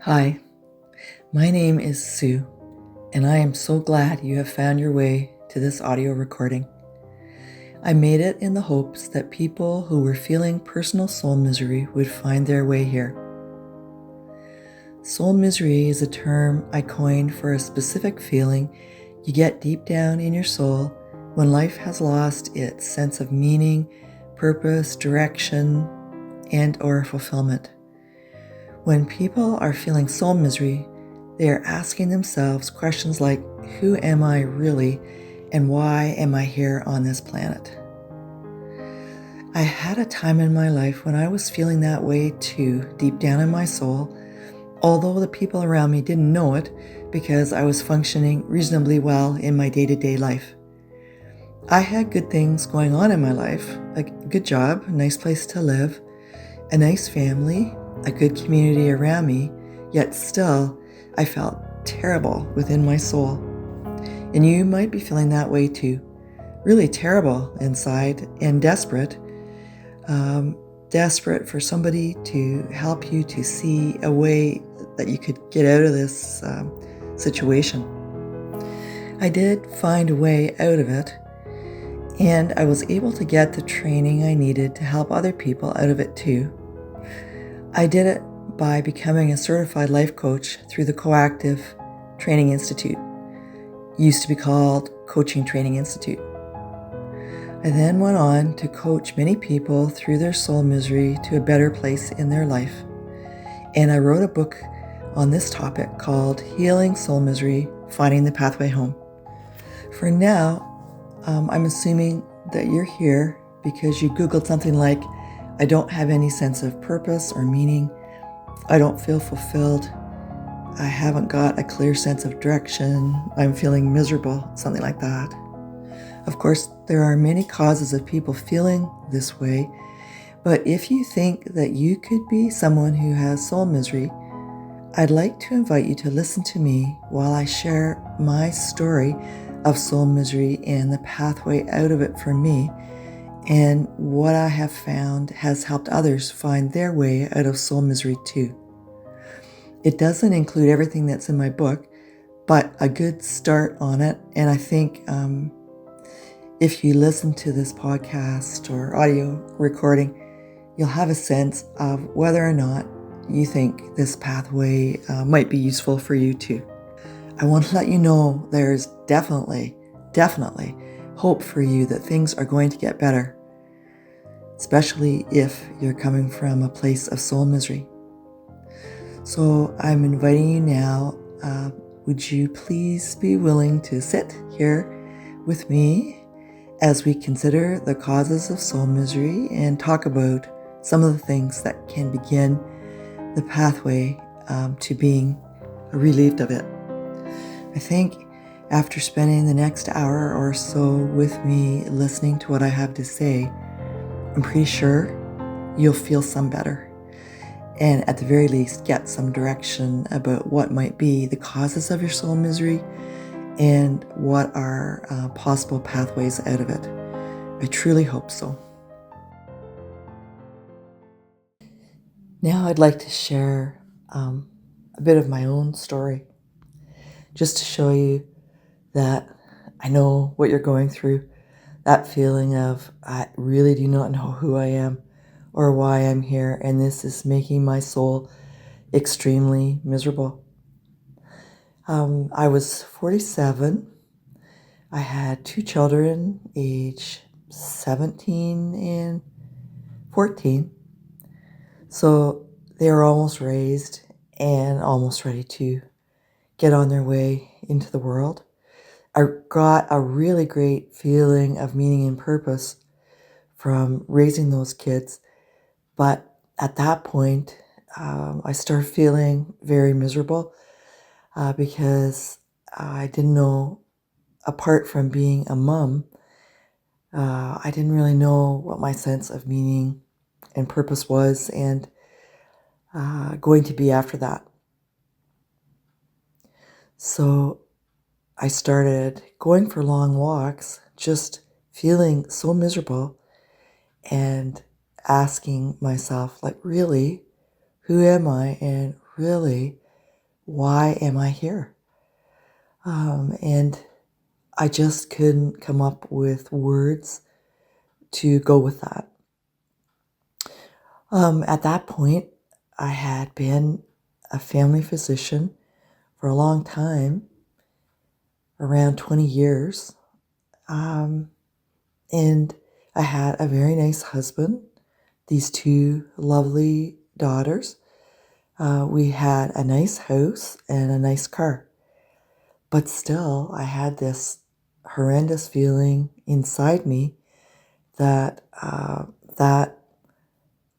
Hi, my name is Sue, and I am so glad you have found your way to this audio recording. I made it in the hopes that people who were feeling personal soul misery would find their way here. Soul misery is a term I coined for a specific feeling you get deep down in your soul when life has lost its sense of meaning, purpose, direction, and/or fulfillment. When people are feeling soul misery, they are asking themselves questions like, who am I really, and why am I here on this planet? I had a time in my life when I was feeling that way too, deep down in my soul, although the people around me didn't know it because I was functioning reasonably well in my day-to-day life. I had good things going on in my life, a good job, a nice place to live, a nice family, a good community around me, yet still I felt terrible within my soul. And you might be feeling that way too. Really terrible inside and desperate. Desperate for somebody to help you to see a way that you could get out of this situation. I did find a way out of it, and I was able to get the training I needed to help other people out of it too. I did it by becoming a certified life coach through the Coactive Training Institute. It used to be called Coaching Training Institute. I then went on to coach many people through their soul misery to a better place in their life. And I wrote a book on this topic called Healing Soul Misery, Finding the Pathway Home. For now, I'm assuming that you're here because you Googled something like, I don't have any sense of purpose or meaning. I don't feel fulfilled. I haven't got a clear sense of direction. I'm feeling miserable, something like that. Of course, there are many causes of people feeling this way, but if you think that you could be someone who has soul misery, I'd like to invite you to listen to me while I share my story of soul misery and the pathway out of it for me, and what I have found has helped others find their way out of soul misery too. It doesn't include everything that's in my book, but a good start on it. And I think if you listen to this podcast or audio recording, you'll have a sense of whether or not you think this pathway might be useful for you too. I want to let you know there's definitely hope for you that things are going to get better, especially if you're coming from a place of soul misery. So I'm inviting you now, would you please be willing to sit here with me as we consider the causes of soul misery and talk about some of the things that can begin the pathway to being relieved of it. I think after spending the next hour or so with me listening to what I have to say, I'm pretty sure you'll feel some better, and at the very least get some direction about what might be the causes of your soul misery and what are possible pathways out of it. I truly hope so. Now I'd like to share a bit of my own story, just to show you that I know what you're going through, that feeling of, I really do not know who I am or why I'm here, and this is making my soul extremely miserable. I was 47. I had two children, age 17 and 14. So they were almost raised and almost ready to get on their way into the world. I got a really great feeling of meaning and purpose from raising those kids. But at that point, I started feeling very miserable because I didn't know, apart from being a mom, I didn't really know what my sense of meaning and purpose was and going to be after that. So I started going for long walks, just feeling so miserable and asking myself, like, really, who am I? And really, why am I here? And I just couldn't come up with words to go with that. At that point, I had been a family physician for a long time, around 20 years. And I had a very nice husband, these two lovely daughters. We had a nice house and a nice car. But still, I had this horrendous feeling inside me that that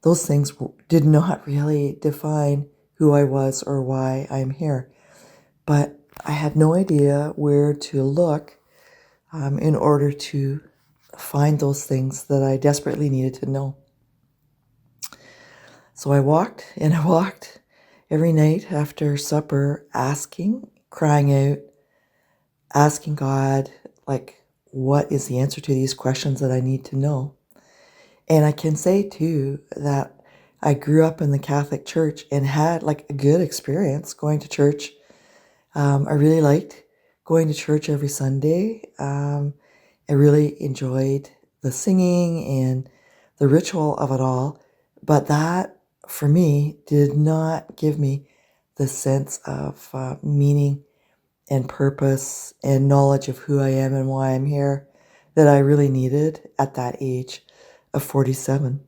those things did not really define who I was or why I'm here. But I had no idea where to look in order to find those things that I desperately needed to know. So I walked and I walked every night after supper, crying out, asking God, like, what is the answer to these questions that I need to know? And I can say too that I grew up in the Catholic Church and had like a good experience going to church. I really liked going to church every Sunday. I really enjoyed the singing and the ritual of it all. But that, for me, did not give me the sense of meaning and purpose and knowledge of who I am and why I'm here that I really needed at that age of 47.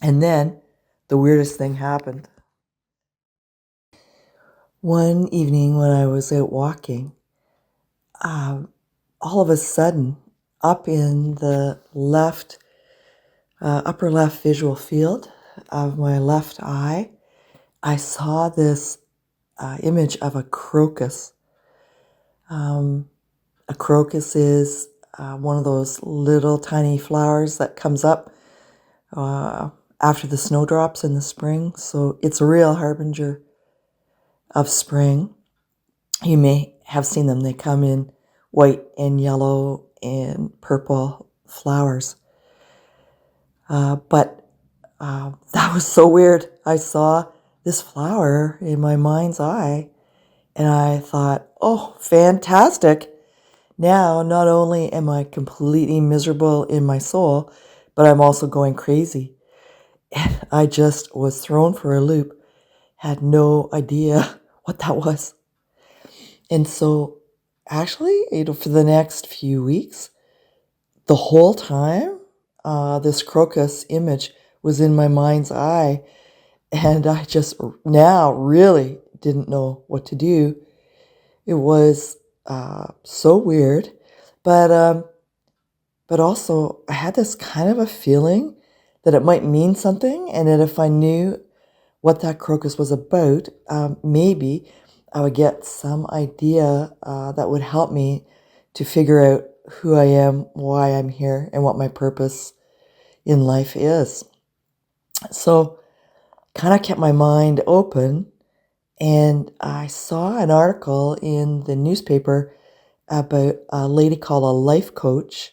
And then the weirdest thing happened. One evening when I was out walking, all of a sudden, up in the upper left visual field of my left eye, I saw this image of a crocus. A crocus is one of those little tiny flowers that comes up after the snowdrops in the spring. So it's a real harbinger of spring. You may have seen them. They come in white and yellow and purple flowers. But that was so weird. I saw this flower in my mind's eye and I thought, oh, fantastic. Now, not only am I completely miserable in my soul, but I'm also going crazy. And I just was thrown for a loop, had no idea what that was. And so, actually, for the next few weeks, the whole time, this crocus image was in my mind's eye. And I just now really didn't know what to do. It was so weird, but also I had this kind of a feeling that it might mean something, and that if I knew what that crocus was about, maybe I would get some idea that would help me to figure out who I am, why I'm here, and what my purpose in life is. So, kind of kept my mind open. And I saw an article in the newspaper about a lady called a life coach.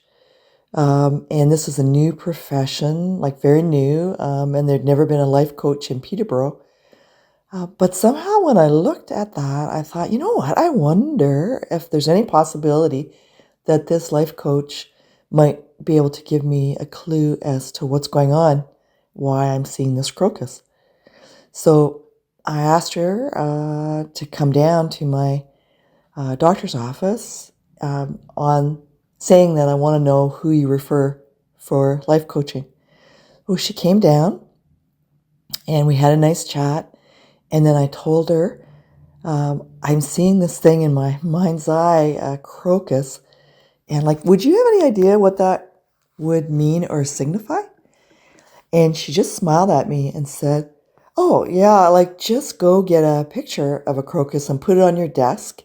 And this is a new profession, like very new. And there'd never been a life coach in Peterborough. But somehow when I looked at that, I thought, you know what? I wonder if there's any possibility that this life coach might be able to give me a clue as to what's going on, why I'm seeing this crocus. So I asked her to come down to my doctor's office on saying that I want to know who you refer for life coaching. Well, she came down and we had a nice chat. And then I told her, I'm seeing this thing in my mind's eye, crocus. And like, would you have any idea what that would mean or signify? And she just smiled at me and said, oh, yeah, like just go get a picture of a crocus and put it on your desk,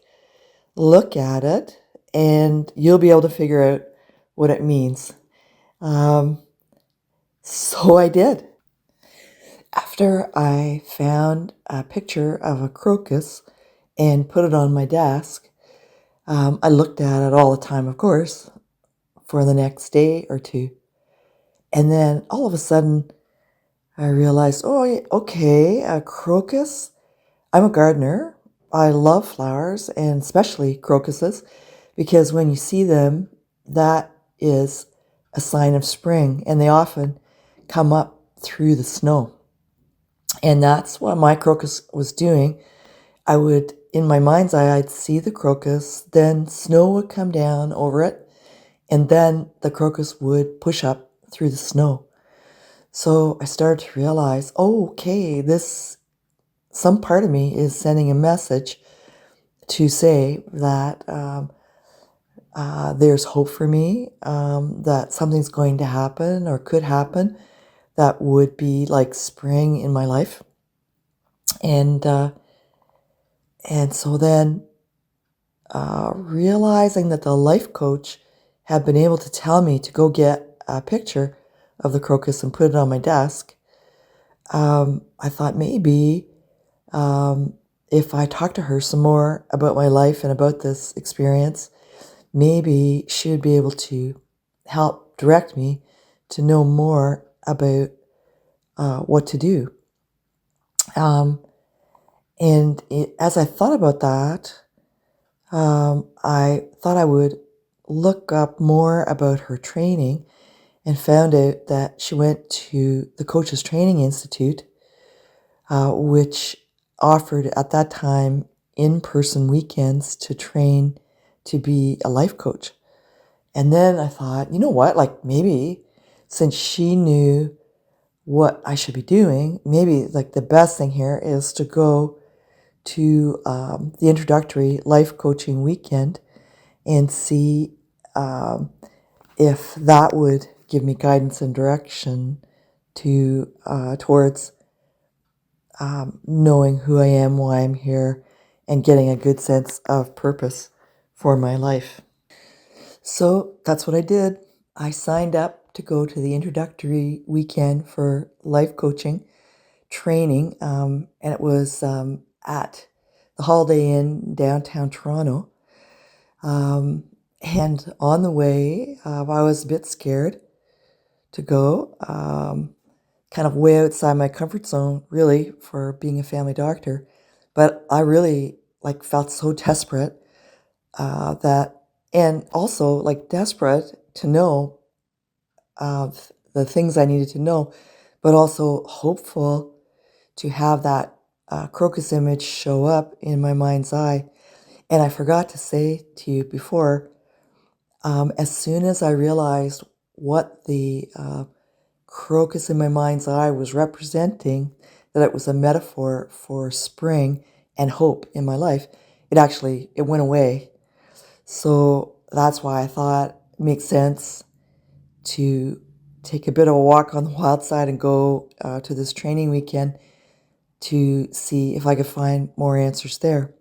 look at it, and you'll be able to figure out what it means. So I did. After I found a picture of a crocus and put it on my desk, I looked at it all the time, of course, for the next day or two. And then all of a sudden, I realized, oh, okay, a crocus. I'm a gardener. I love flowers, and especially crocuses, because when you see them, that is a sign of spring, and they often come up through the snow. And that's what my crocus was doing. I would, in my mind's eye, I'd see the crocus, then snow would come down over it, and then the crocus would push up through the snow. So I started to realize, oh, okay, some part of me is sending a message to say that there's hope for me, that something's going to happen or could happen that would be like spring in my life. And so then realizing that the life coach had been able to tell me to go get a picture of the crocus and put it on my desk, I thought maybe if I talked to her some more about my life and about this experience, maybe she would be able to help direct me to know more about what to do. As I thought about that, I thought I would look up more about her training and found out that she went to the Coaches Training Institute, which offered at that time in-person weekends to train to be a life coach. And then I thought, you know what, like maybe since she knew what I should be doing, maybe like the best thing here is to go to the introductory life coaching weekend and see if that would give me guidance and direction to towards knowing who I am, why I'm here, and getting a good sense of purpose for my life. So that's what I did. I signed up to go to the introductory weekend for life coaching training, and it was at the Holiday Inn downtown Toronto. And on the way, I was a bit scared to go, kind of way outside my comfort zone, really, for being a family doctor. But I really felt so desperate and also desperate to know the things I needed to know, but also hopeful to have that crocus image show up in my mind's eye. And I forgot to say to you before, as soon as I realized what the crocus in my mind's eye was representing, that it was a metaphor for spring and hope in my life, it went away. So that's why I thought it makes sense to take a bit of a walk on the wild side and go to this training weekend to see if I could find more answers there.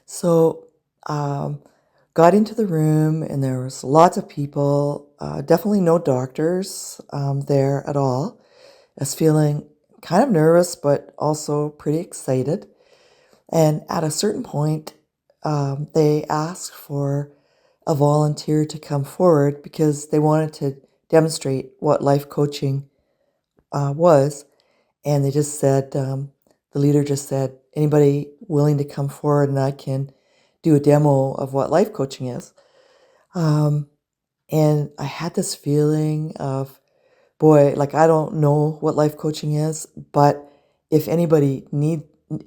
So got into the room, and there was lots of people, definitely no doctors there at all. I was feeling kind of nervous, but also pretty excited. And at a certain point, they asked for a volunteer to come forward because they wanted to demonstrate what life coaching was. And they just said, the leader just said, anybody willing to come forward and I can do a demo of what life coaching is. And I had this feeling of, boy, I don't know what life coaching is, but if anybody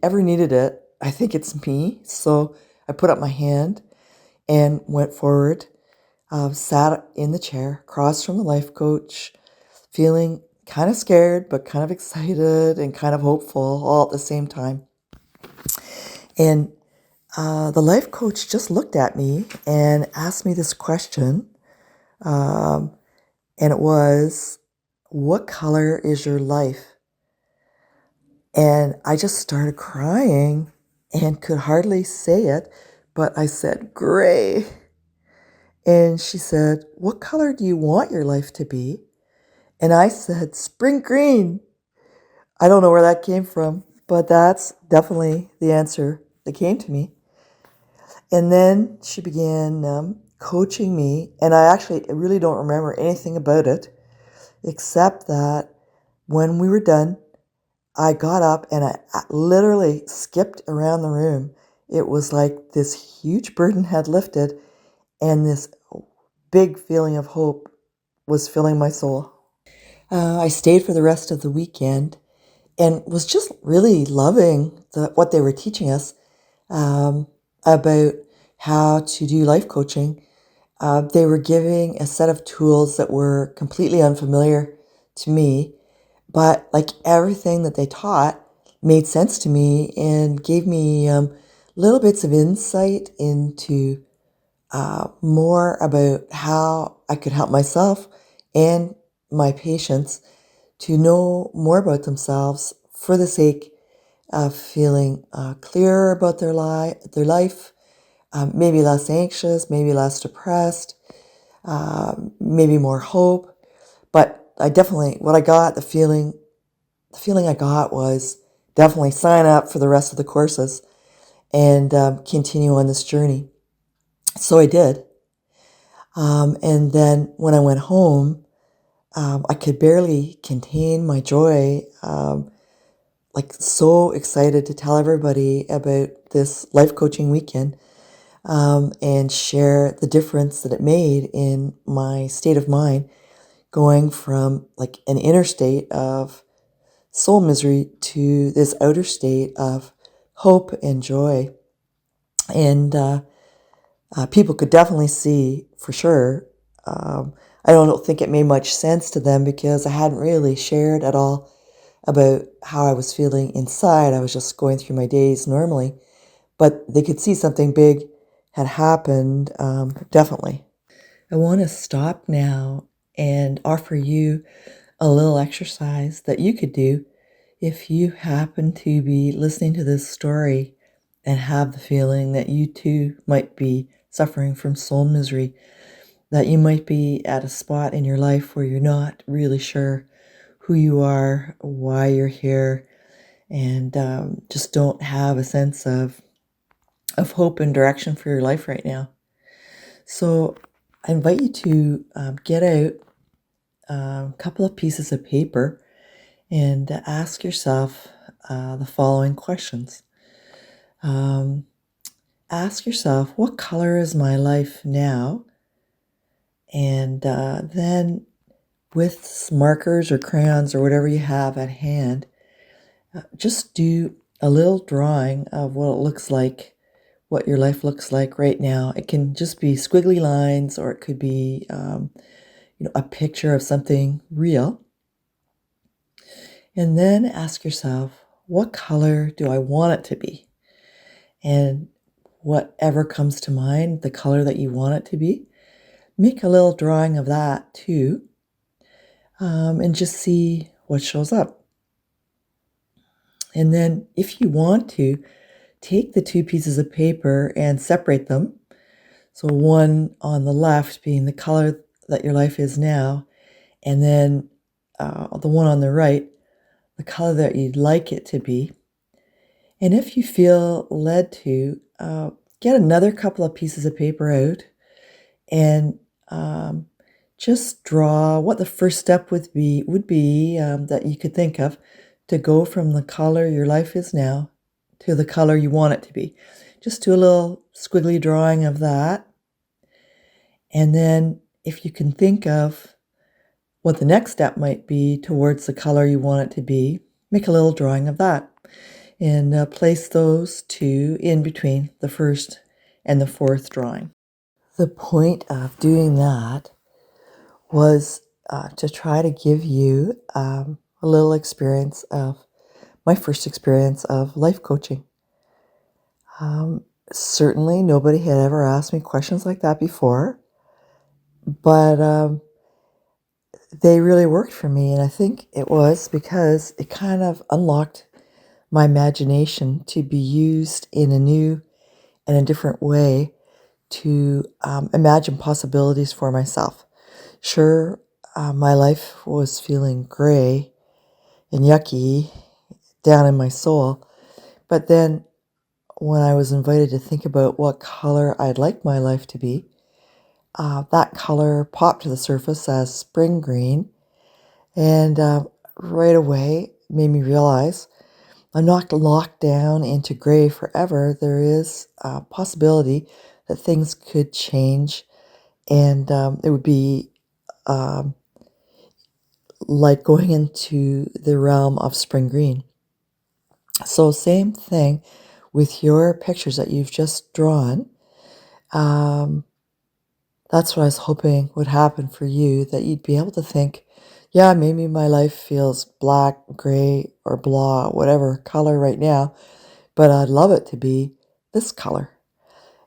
ever needed it, I think it's me. So I put up my hand and went forward, sat in the chair across from the life coach, feeling kind of scared, but kind of excited and kind of hopeful all at the same time. And the life coach just looked at me and asked me this question. And it was, what color is your life? And I just started crying and could hardly say it, but I said, gray. And she said, what color do you want your life to be? And I said, spring green. I don't know where that came from, but that's definitely the answer that came to me. And then she began coaching me, and I really don't remember anything about it, except that when we were done, I got up and I literally skipped around the room. It was like this huge burden had lifted, and this big feeling of hope was filling my soul. I stayed for the rest of the weekend and was just really loving what they were teaching us about how to do life coaching. They were giving a set of tools that were completely unfamiliar to me, but like everything that they taught made sense to me and gave me little bits of insight into more about how I could help myself and my patients to know more about themselves for the sake of feeling clearer about their life, maybe less anxious, maybe less depressed, maybe more hope. But I definitely, what I got, the feeling I got was definitely sign up for the rest of the courses and continue on this journey. So I did. And then when I went home, I could barely contain my joy. Like so excited to tell everybody about this life coaching weekend and share the difference that it made in my state of mind, going from like an inner state of soul misery to this outer state of hope and joy. And people could definitely see for sure. I don't think it made much sense to them because I hadn't really shared at all about how I was feeling inside. I was just going through my days normally, but they could see something big had happened, definitely. I want to stop now and offer you a little exercise that you could do if you happen to be listening to this story and have the feeling that you too might be suffering from soul misery, that you might be at a spot in your life where you're not really sure who you are, why you're here, and just don't have a sense of hope and direction for your life right now. So I invite you to get out a couple of pieces of paper and ask yourself the following questions. Ask yourself, what color is my life now? And then with markers or crayons or whatever you have at hand, just do a little drawing of what it looks like, what your life looks like right now. It can just be squiggly lines, or it could be a picture of something real. And then ask yourself, what color do I want it to be? And whatever comes to mind, the color that you want it to be, make a little drawing of that too, and just see what shows up. And then if you want to, take the two pieces of paper and separate them. So one on the left being the color that your life is now, and then the one on the right, the color that you'd like it to be. And if you feel led to, get another couple of pieces of paper out and just draw what the first step would be that you could think of to go from the color your life is now to the color you want it to be. Just do a little squiggly drawing of that. And then if you can think of what the next step might be towards the color you want it to be, make a little drawing of that and place those two in between the first and the fourth drawing. The point of doing that was to try to give you a little experience of my first experience of life coaching. Certainly nobody had ever asked me questions like that before, but they really worked for me. And I think it was because it kind of unlocked my imagination to be used in a new and a different way to imagine possibilities for myself. Sure, my life was feeling gray and yucky down in my soul, but then when I was invited to think about what color I'd like my life to be, that color popped to the surface as spring green, and right away made me realize I'm not locked down into gray forever. There is a possibility that things could change, and it would be um, like going into the realm of spring green. So, same thing with your pictures that you've just drawn. Um, that's what I was hoping would happen for you, that you'd be able to think, yeah, maybe my life feels black, gray, or blah, whatever color right now, but I'd love it to be this color.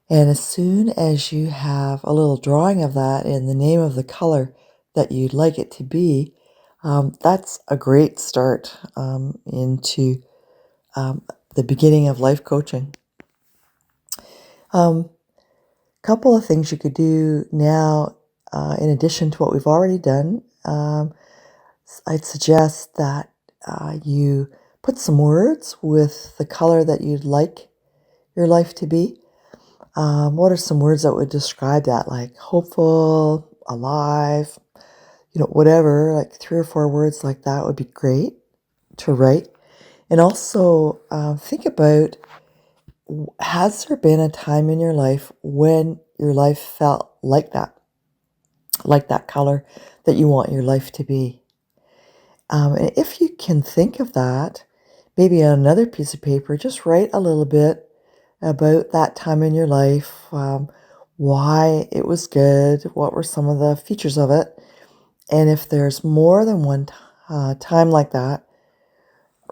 And as soon as you have a little drawing of that in the name of the color that you'd like it to be, that's a great start into um, the beginning of life coaching. Couple of things you could do now, in addition to what we've already done. I'd suggest that you put some words with the color that you'd like your life to be. What are some words that would describe that? Like hopeful, alive, whatever, like 3 or 4 words like that would be great to write. And also think about, has there been a time in your life when your life felt like that color that you want your life to be? And if you can think of that, maybe on another piece of paper, just write a little bit about that time in your life, why it was good, what were some of the features of it. And if there's more than one time like that,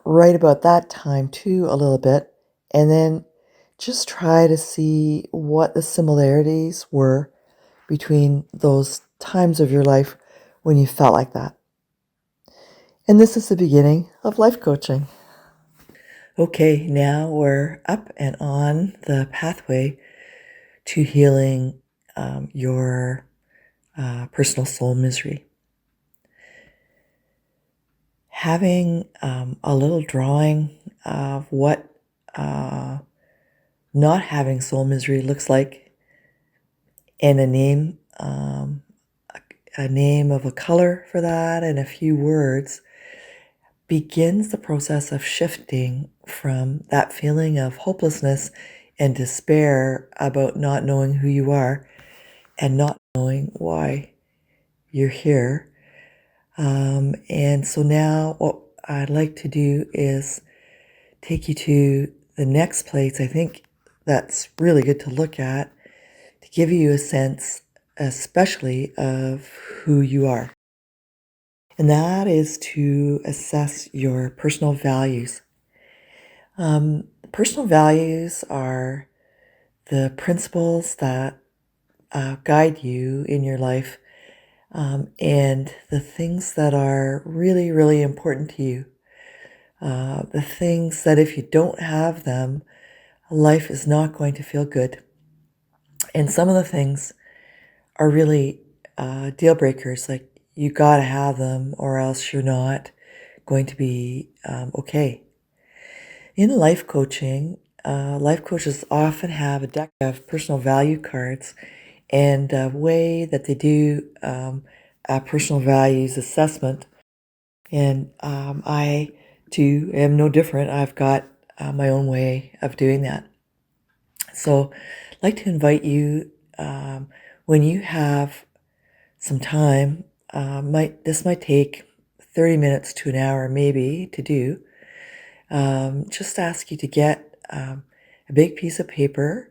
write about that time too a little bit. And then just try to see what the similarities were between those times of your life when you felt like that. And this is the beginning of life coaching. Okay, now we're up and on the pathway to healing your personal soul misery. Having a little drawing of what not having soul misery looks like, and a name of a color for that, and a few words, begins the process of shifting from that feeling of hopelessness and despair about not knowing who you are and not knowing why you're here. And so now what I'd like to do is take you to the next place I think that's really good to look at, to give you a sense especially of who you are. And that is to assess your personal values. Personal values are the principles that guide you in your life, and the things that are really, really important to you. The things that if you don't have them, life is not going to feel good. And some of the things are really deal breakers, like you gotta have them or else you're not going to be okay. In life coaching, life coaches often have a deck of personal value cards, and a way that they do a personal values assessment. And I too am no different. I've got my own way of doing that. So I'd like to invite you, when you have some time, this might take 30 minutes to an hour maybe to do. Just ask you to get a big piece of paper,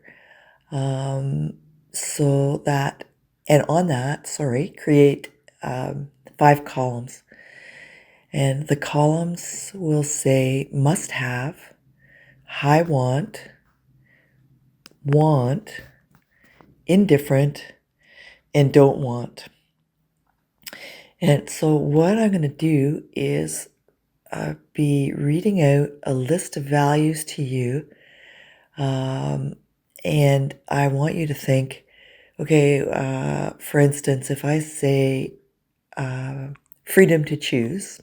so that, and on that, create 5 columns. And the columns will say must have, I want, indifferent, and don't want. And so what I'm going to do is be reading out a list of values to you. And I want you to think, okay, for instance, if I say freedom to choose,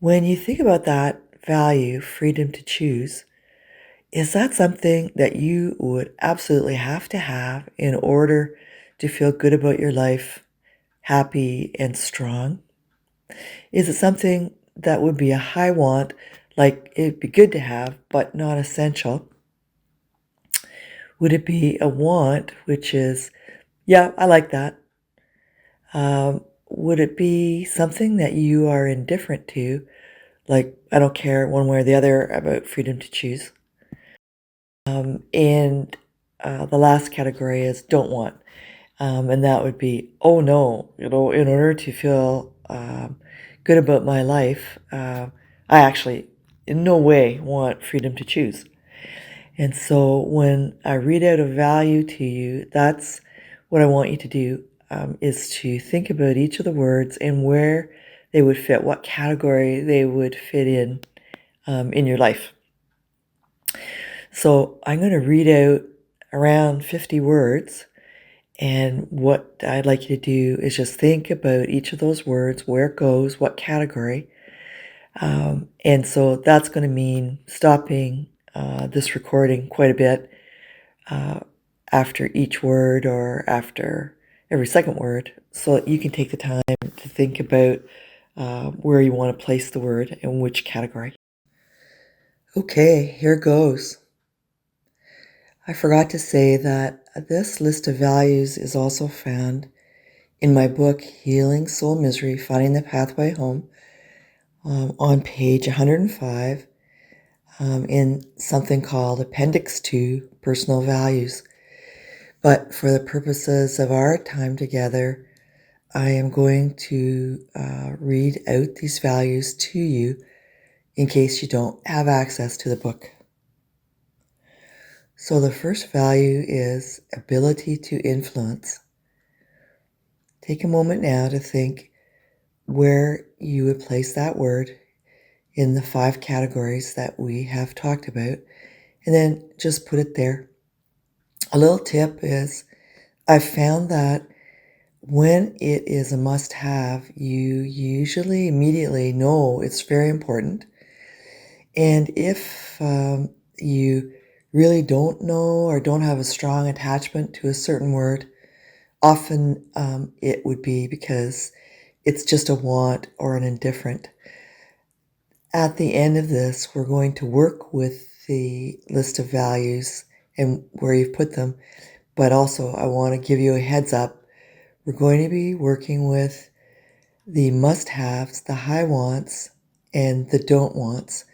when you think about that value, freedom to choose, is that something that you would absolutely have to have in order to feel good about your life, happy and strong? Is it something that would be a high want, like it'd be good to have, but not essential? Would it be a want, which is, yeah, I like that? Would it be something that you are indifferent to, like, I don't care one way or the other about freedom to choose? And the last category is don't want. And that would be, oh no, in order to feel good about my life, I actually in no way want freedom to choose. And so when I read out a value to you, that's what I want you to do, is to think about each of the words and where they would fit, what category they would fit in your life. So I'm going to read out around 50 words. And what I'd like you to do is just think about each of those words, where it goes, what category. And so that's going to mean stopping this recording quite a bit after each word or after every second word, so that you can take the time to think about where you want to place the word and which category. Okay, here goes. I forgot to say that this list of values is also found in my book, Healing Soul Misery, Finding the Pathway Home, on page 105, in something called Appendix 2, Personal Values. But for the purposes of our time together, I am going to read out these values to you in case you don't have access to the book. So the first value is ability to influence. Take a moment now to think where you would place that word in the 5 categories that we have talked about, and then just put it there. A little tip is I've found that when it is a must-have, you usually immediately know it's very important. And if you really don't know or don't have a strong attachment to a certain word, often it would be because it's just a want or an indifferent. At the end of this, we're going to work with the list of values and where you've put them, but also I want to give you a heads up. We're going to be working with the must-haves, the high wants, and the don't wants.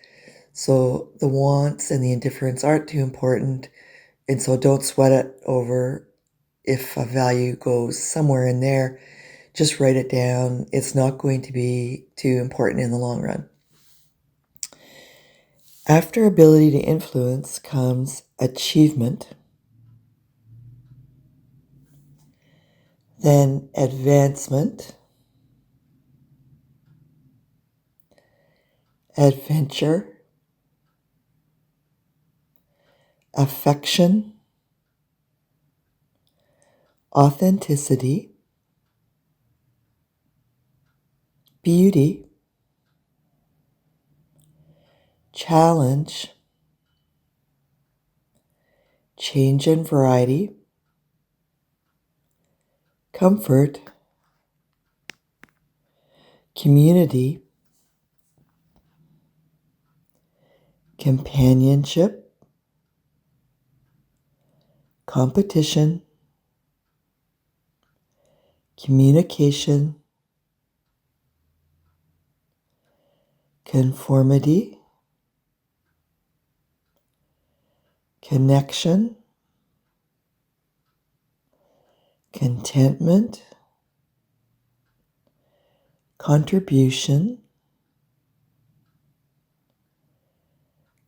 So the wants and the indifference aren't too important, and so don't sweat it over if a value goes somewhere in there. Just write it down. It's not going to be too important in the long run. After ability to influence comes achievement, then advancement, adventure, affection, authenticity, beauty, challenge, change and variety, comfort, community, companionship, competition, communication, conformity, connection, contentment, contribution,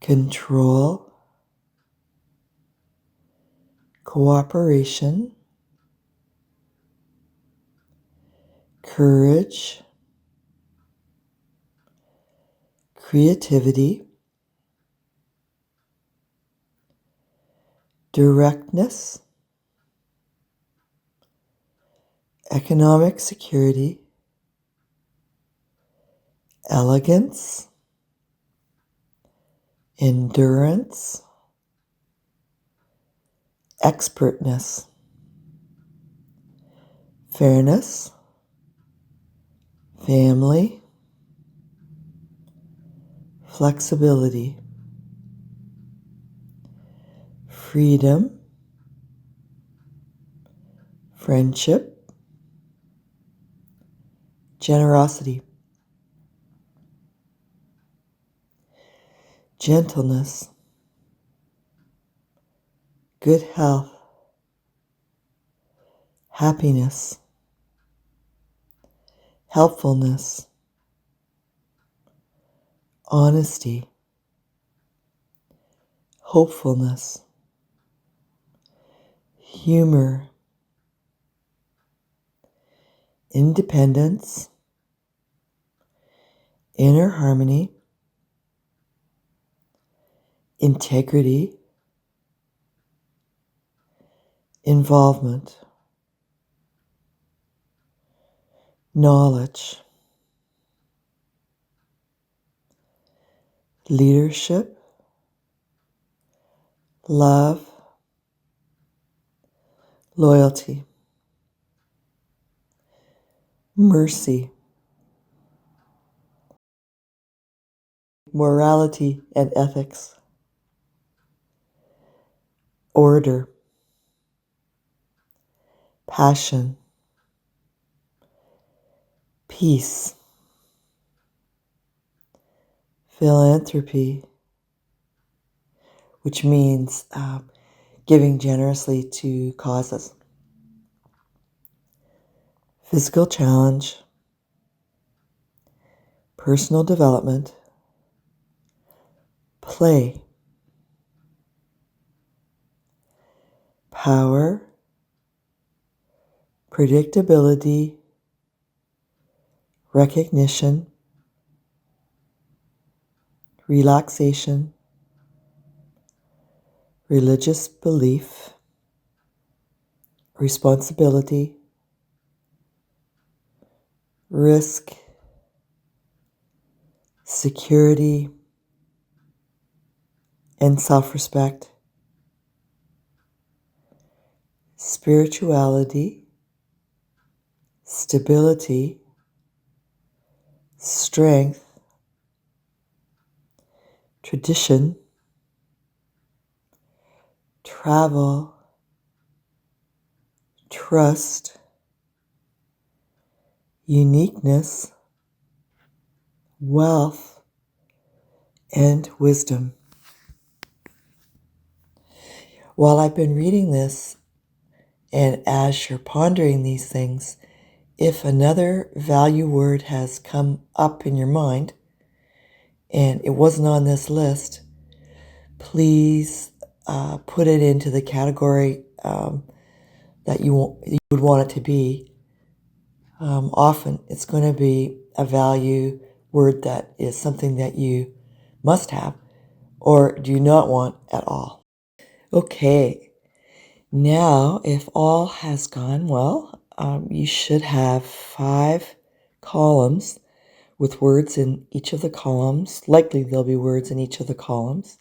control, cooperation, courage, creativity, directness, economic security, elegance, endurance, expertness, fairness, family, flexibility, freedom, friendship, generosity, gentleness, good health, happiness, helpfulness, honesty, hopefulness, humor, independence, inner harmony, integrity, involvement, knowledge, leadership, love, loyalty, mercy, morality and ethics, order, passion, peace, philanthropy, which means giving generously to causes, physical challenge, personal development, play, power, predictability, recognition, relaxation, religious belief, responsibility, risk, security, and self-respect, spirituality, stability, strength, tradition, travel, trust, uniqueness, wealth, and wisdom. While I've been reading this, and as you're pondering these things, if another value word has come up in your mind and it wasn't on this list, please put it into the category that you would want it to be. Often it's going to be a value word that is something that you must have or do not want at all. Okay, now if all has gone well, you should have 5 columns with words in each of the columns. Likely there'll be words in each of the columns.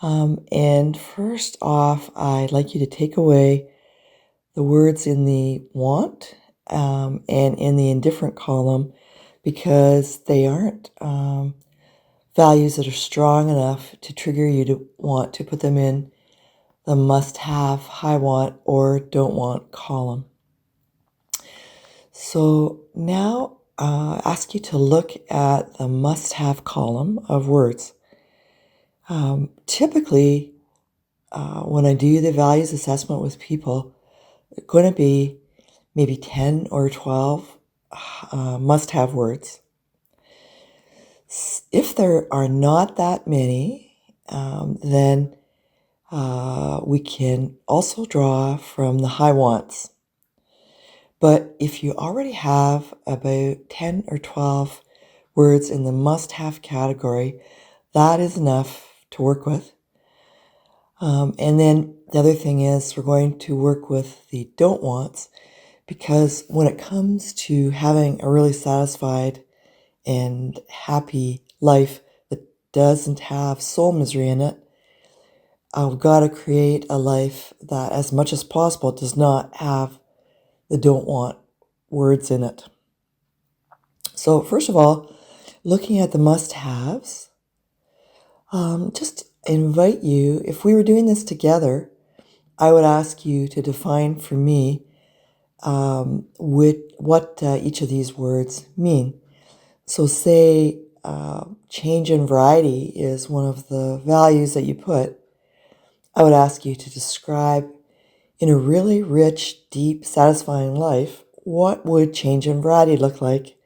And first off, I'd like you to take away the words in the want and in the indifferent column because they aren't values that are strong enough to trigger you to want to put them in the must-have, high want, or don't want column. So now ask you to look at the must-have column of words. Typically, when I do the values assessment with people, it's going to be maybe 10 or 12 must-have words. If there are not that many, then we can also draw from the high wants. But if you already have about 10 or 12 words in the must-have category, that is enough to work with. And then the other thing is we're going to work with the don't wants because when it comes to having a really satisfied and happy life that doesn't have soul misery in it, I've got to create a life that as much as possible does not have the don't want words in it. So first of all, looking at the must-haves, Just invite you, if we were doing this together, I would ask you to define for me what each of these words mean. So say change and variety is one of the values that you put. I would ask you to describe in a really rich, deep, satisfying life, what would change and variety look like?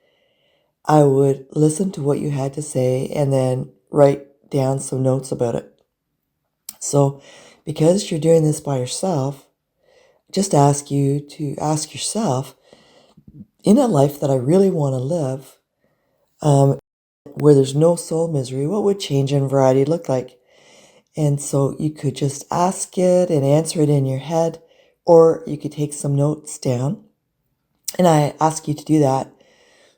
I would listen to what you had to say and then write down some notes about it. So because you're doing this by yourself, just ask you to ask yourself, in a life that I really want to live, where there's no soul misery, what would change and variety look like? And so you could just ask it and answer it in your head, or you could take some notes down. And I ask you to do that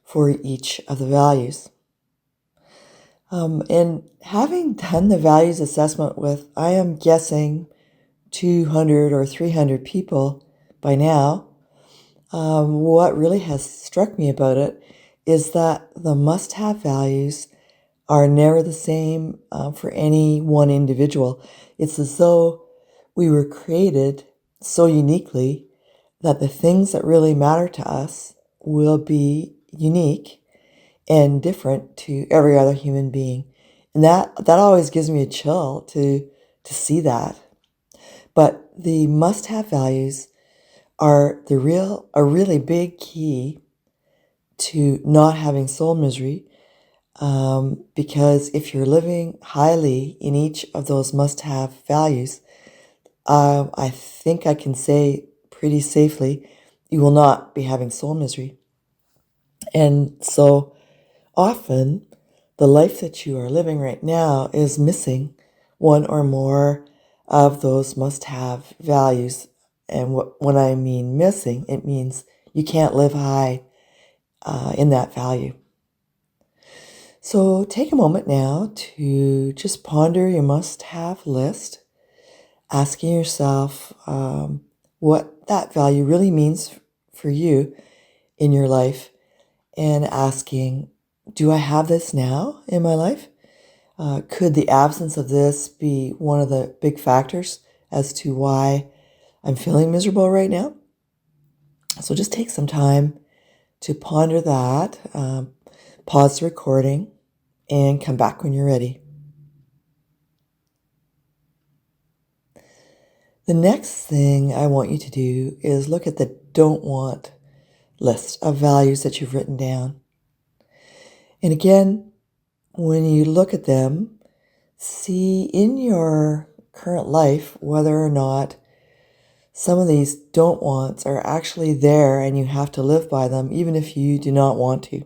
for each of the values. And having done the values assessment with, I am guessing, 200 or 300 people by now, what really has struck me about it is that the must-have values are never the same for any one individual. It's as though we were created so uniquely that the things that really matter to us will be unique and different to every other human being. And that always gives me a chill to see that. But the must-have values are a really big key to not having soul misery. Because if you're living highly in each of those must-have values, I think I can say pretty safely, you will not be having soul misery. And so often, the life that you are living right now is missing one or more of those must-have values. And when I mean missing, it means you can't live high in that value. So take a moment now to just ponder your must-have list, asking yourself what that value really means for you in your life, and asking, do I have this now in my life? Could the absence of this be one of the big factors as to why I'm feeling miserable right now? So just take some time to ponder that, pause the recording, and come back when you're ready. The next thing I want you to do is look at the don't want list of values that you've written down. And again, when you look at them, see in your current life whether or not some of these don't wants are actually there and you have to live by them, even if you do not want to.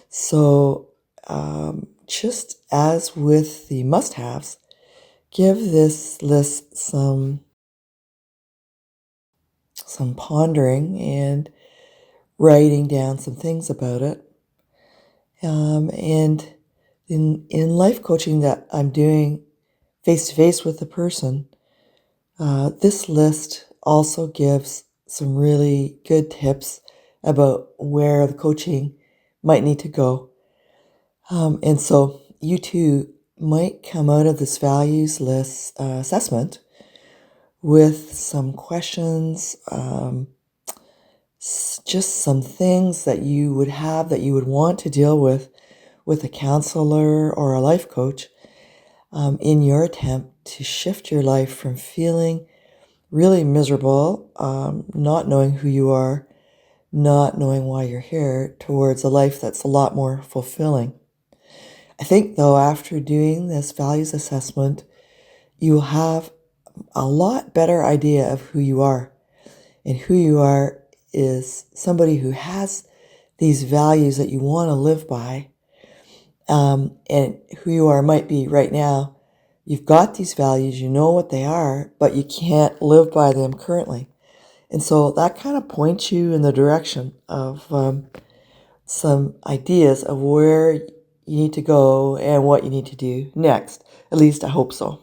So, just as with the must-haves, give this list some pondering and writing down some things about it. And in life coaching that I'm doing face to face with the person, this list also gives some really good tips about where the coaching might need to go. And so you too might come out of this values list assessment with some questions, just some things that you would have that you would want to deal with a counselor or a life coach in your attempt to shift your life from feeling really miserable, not knowing who you are, not knowing why you're here, towards a life that's a lot more fulfilling. I think, though, after doing this values assessment, you will have a lot better idea of who you are. And who you are is somebody who has these values that you want to live by. And who you are might be right now, you've got these values, you know what they are, but you can't live by them currently. And so that kind of points you in the direction of some ideas of where you need to go and what you need to do next. At least I hope so.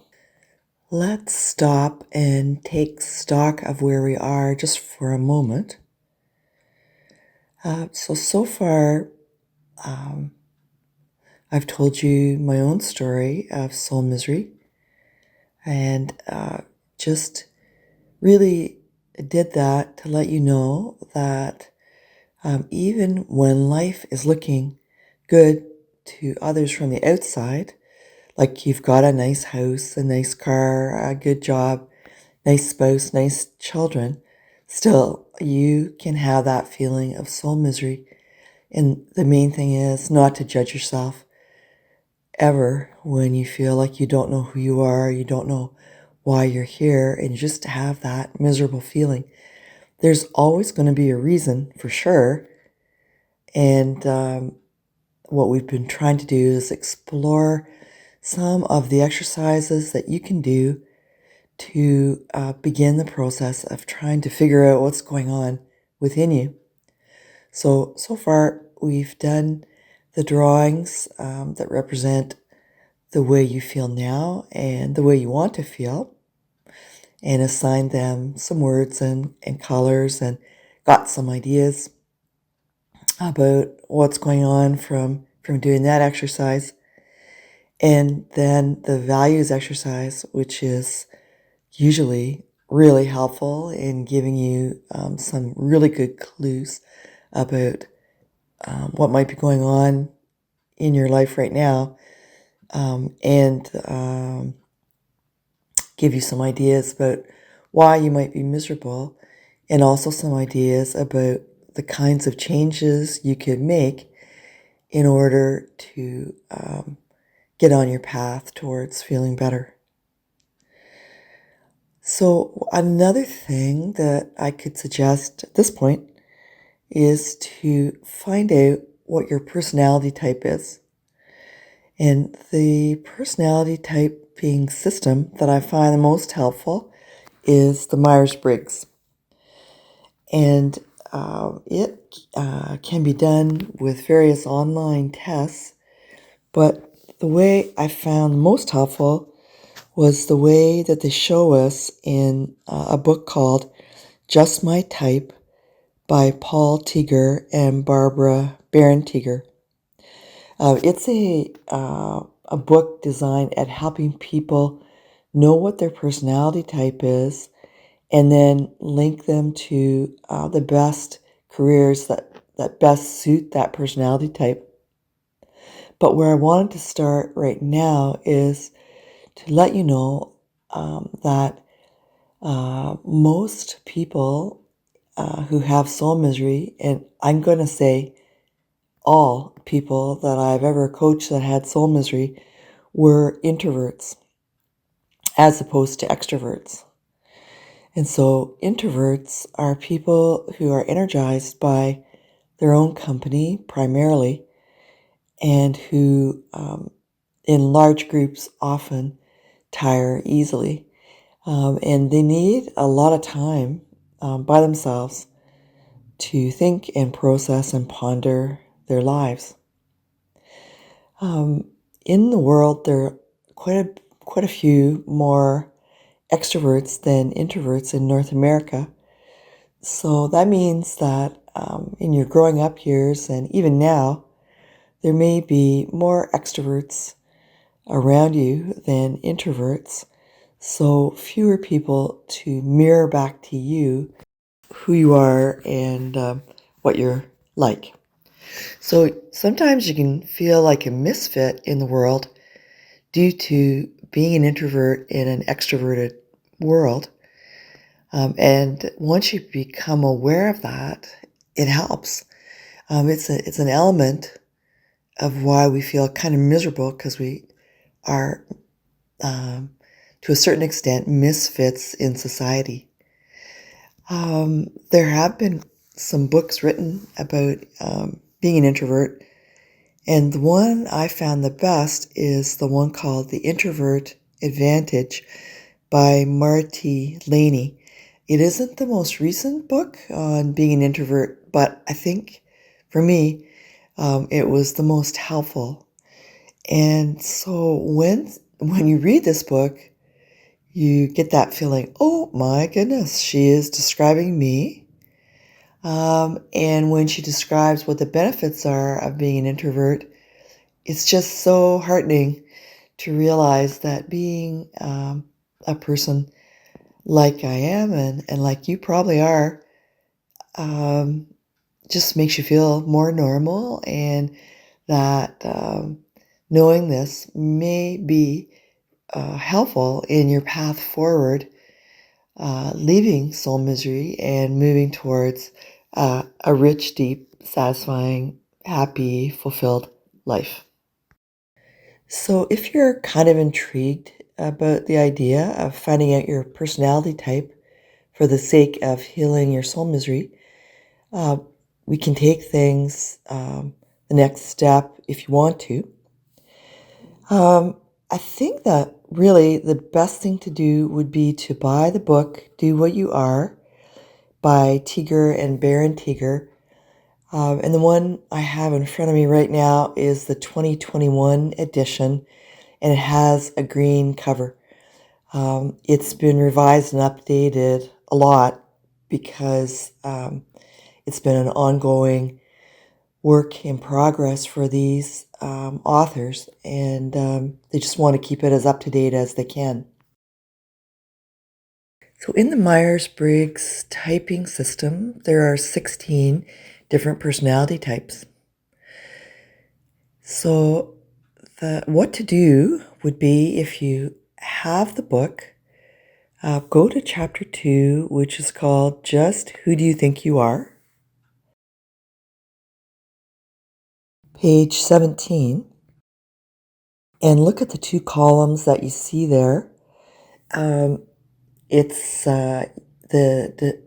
Let's stop and take stock of where we are just for a moment. So far, I've told you my own story of soul misery, and just really did that to let you know that even when life is looking good to others from the outside, like you've got a nice house, a nice car, a good job, nice spouse, nice children, still you can have that feeling of soul misery. And the main thing is not to judge yourself ever when you feel like you don't know who you are, you don't know why you're here, and you just have that miserable feeling. There's always going to be a reason for sure. And what we've been trying to do is explore some of the exercises that you can do to begin the process of trying to figure out what's going on within you. So far, we've done the drawings that represent the way you feel now and the way you want to feel, and assigned them some words and colors, and got some ideas about what's going on from doing that exercise. And then the values exercise, which is usually really helpful in giving you some really good clues about what might be going on in your life right now, and give you some ideas about why you might be miserable, and also some ideas about the kinds of changes you could make in order to get on your path towards feeling better. So another thing that I could suggest at this point is to find out what your personality type is. And the personality typing system that I find the most helpful is the Myers-Briggs. And it can be done with various online tests, but the way I found most helpful was the way that they show us in a book called Just My Type by Paul Teager and Barbara Barron-Teager. It's a book designed at helping people know what their personality type is, and then link them to the best careers that best suit that personality type. But where I wanted to start right now is to let you know that most people who have soul misery, and I'm going to say all people that I've ever coached that had soul misery, were introverts as opposed to extroverts. And so introverts are people who are energized by their own company primarily, and who in large groups often tire easily. And they need a lot of time by themselves to think and process and ponder their lives. In the world, there are quite a few more extroverts than introverts in North America. So that means that in your growing up years, and even now, there may be more extroverts around you than introverts. So fewer people to mirror back to you who you are and what you're like. So sometimes you can feel like a misfit in the world due to being an introvert in an extroverted world. And once you become aware of that, it helps. It's an element of why we feel kind of miserable, because we are, to a certain extent, misfits in society. There have been some books written about being an introvert, and the one I found the best is the one called The Introvert Advantage by Marty Laney. It isn't the most recent book on being an introvert, but I think for me, it was the most helpful. And so when you read this book, you get that feeling, oh my goodness, she is describing me. And when she describes what the benefits are of being an introvert, it's just so heartening to realize that being a person like I am and like you probably are, um, just makes you feel more normal, and that knowing this may be helpful in your path forward, leaving soul misery and moving towards a rich, deep, satisfying, happy, fulfilled life. So, if you're kind of intrigued about the idea of finding out your personality type for the sake of healing your soul misery, uh, we can take things the next step if you want to. Um, I think that really the best thing to do would be to buy the book Do What You Are by Tiger and Baron Tiger. And the one I have in front of me right now is the 2021 edition, and it has a green cover. It's been revised and updated a lot because it's been an ongoing work in progress for these authors, and they just want to keep it as up to date as they can. So, in the Myers Briggs typing system, there are 16 different personality types. So, what to do would be, if you have the book, go to chapter 2, which is called Just Who Do You Think You Are? Page 17, and look at the two columns that you see there. It's the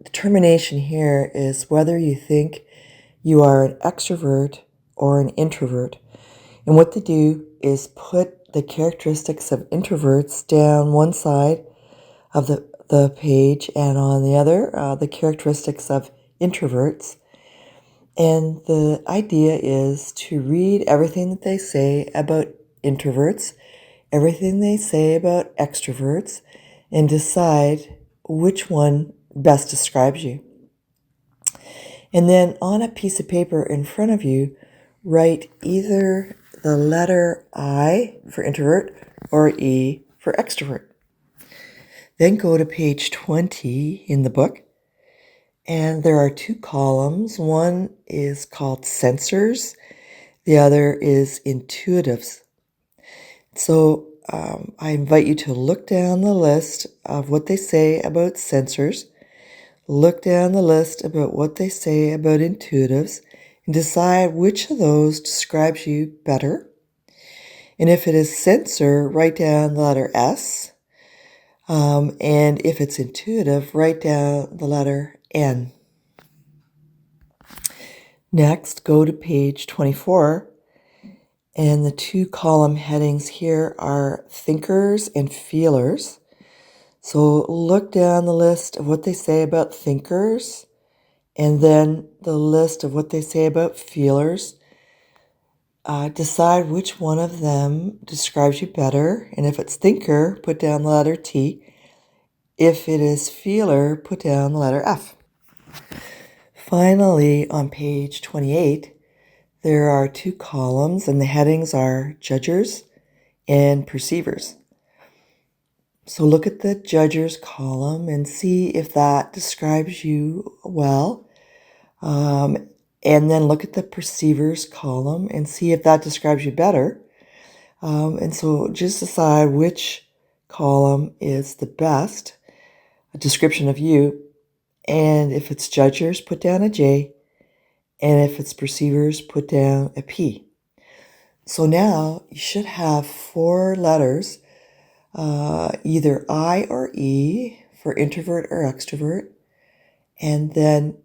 determination here is whether you think you are an extrovert or an introvert. And what to do is put the characteristics of introverts down one side of the page, and on the other, the characteristics of introverts. And the idea is to read everything that they say about introverts, everything they say about extroverts, and decide which one best describes you. And then on a piece of paper in front of you, write either the letter I for introvert or E for extrovert. Then go to page 20 in the book, and there are two columns. One is called sensors, the other is intuitives. So I invite you to look down the list of what they say about sensors, look down the list about what they say about intuitives, and decide which of those describes you better. And if it is sensor, write down the letter S. And if it's intuitive, write down the letter N. Next, go to page 24. And the two column headings here are thinkers and feelers. So look down the list of what they say about thinkers, and then the list of what they say about feelers. Decide which one of them describes you better. And if it's thinker, put down the letter T. If it is feeler, put down the letter F. Finally, on page 28, there are two columns, and the headings are judgers and perceivers. So look at the judgers column and see if that describes you well. And then look at the perceivers column and see if that describes you better. And so just decide which column is the best a description of you. And if it's judgers, put down a J. And if it's perceivers, put down a P. So now you should have 4 letters, either I or E for introvert or extrovert, and then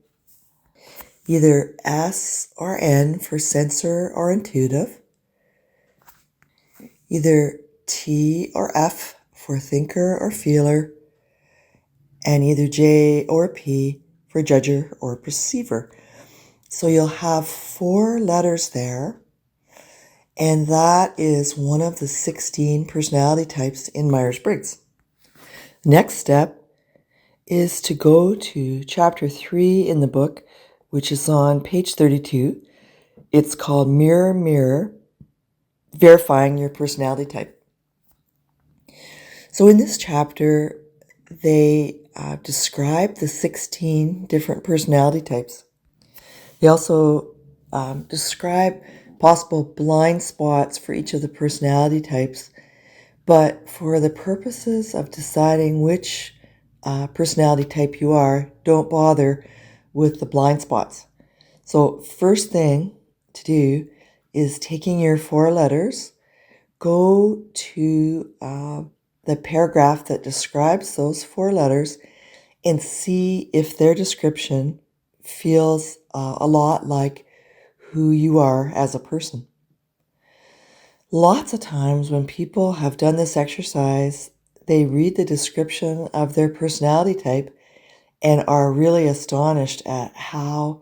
either S or N for sensor or intuitive, either T or F for thinker or feeler, and either J or P for judger or perceiver. So you'll have 4 letters there, and that is one of the 16 personality types in Myers-Briggs. Next step is to go to chapter 3 in the book, which is on page 32. It's called Mirror, Mirror, verifying your personality type. So in this chapter, they describe the 16 different personality types. They also describe possible blind spots for each of the personality types, but for the purposes of deciding which personality type you are, don't bother with the blind spots. So first thing to do is taking your 4 letters, go to the paragraph that describes those 4 letters and see if their description feels a lot like who you are as a person. Lots of times when people have done this exercise, they read the description of their personality type and are really astonished at how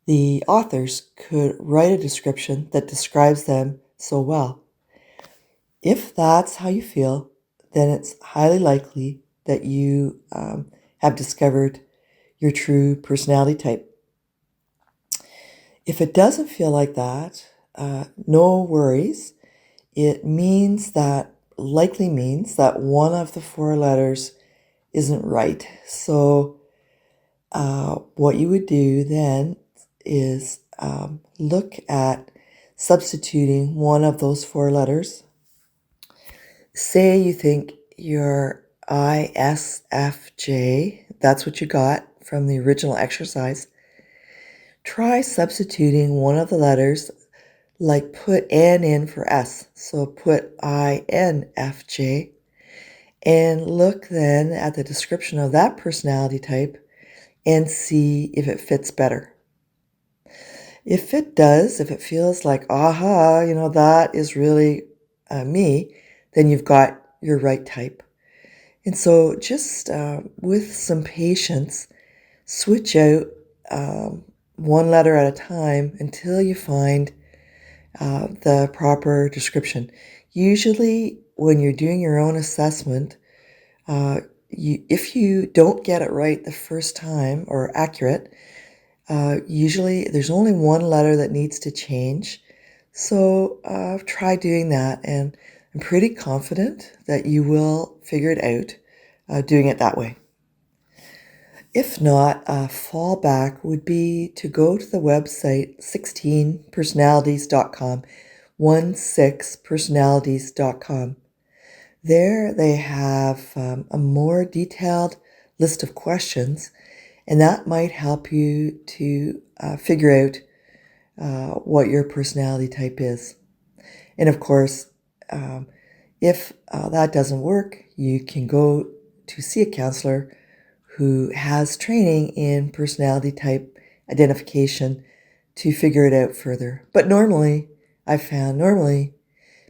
the authors could write a description that describes them so well. If that's how you feel, then it's highly likely that you have discovered your true personality type. If it doesn't feel like that, no worries. It likely means that one of the 4 letters isn't right. So what you would do then is look at substituting one of those 4 letters. Say you think you're ISFJ, that's what you got from the original exercise. Try substituting one of the letters, like put N in for S. So put INFJ, and look then at the description of that personality type and see if it fits better. If it does, if it feels like, aha, that is really me, then you've got your right type. And so just with some patience, switch out one letter at a time until you find the proper description. Usually when you're doing your own assessment, if you don't get it right the first time or accurate, usually there's only one letter that needs to change. So try doing that, and I'm pretty confident that you will figure it out doing it that way. If not, a fallback would be to go to the website 16personalities.com, 16personalities.com. There they have a more detailed list of questions, and that might help you to figure out what your personality type is. And of course, if that doesn't work, you can go to see a counselor who has training in personality type identification to figure it out further. But normally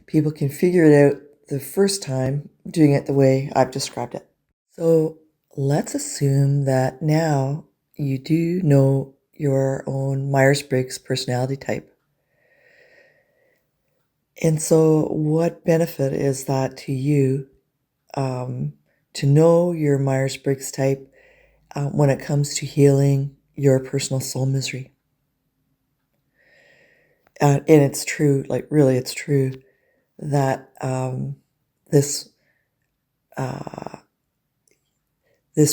people can figure it out the first time doing it the way I've described it. So let's assume that now you do know your own Myers-Briggs personality type. And so what benefit is that to you to know your Myers-Briggs type when it comes to healing your personal soul misery? And it's true, really it's true, that this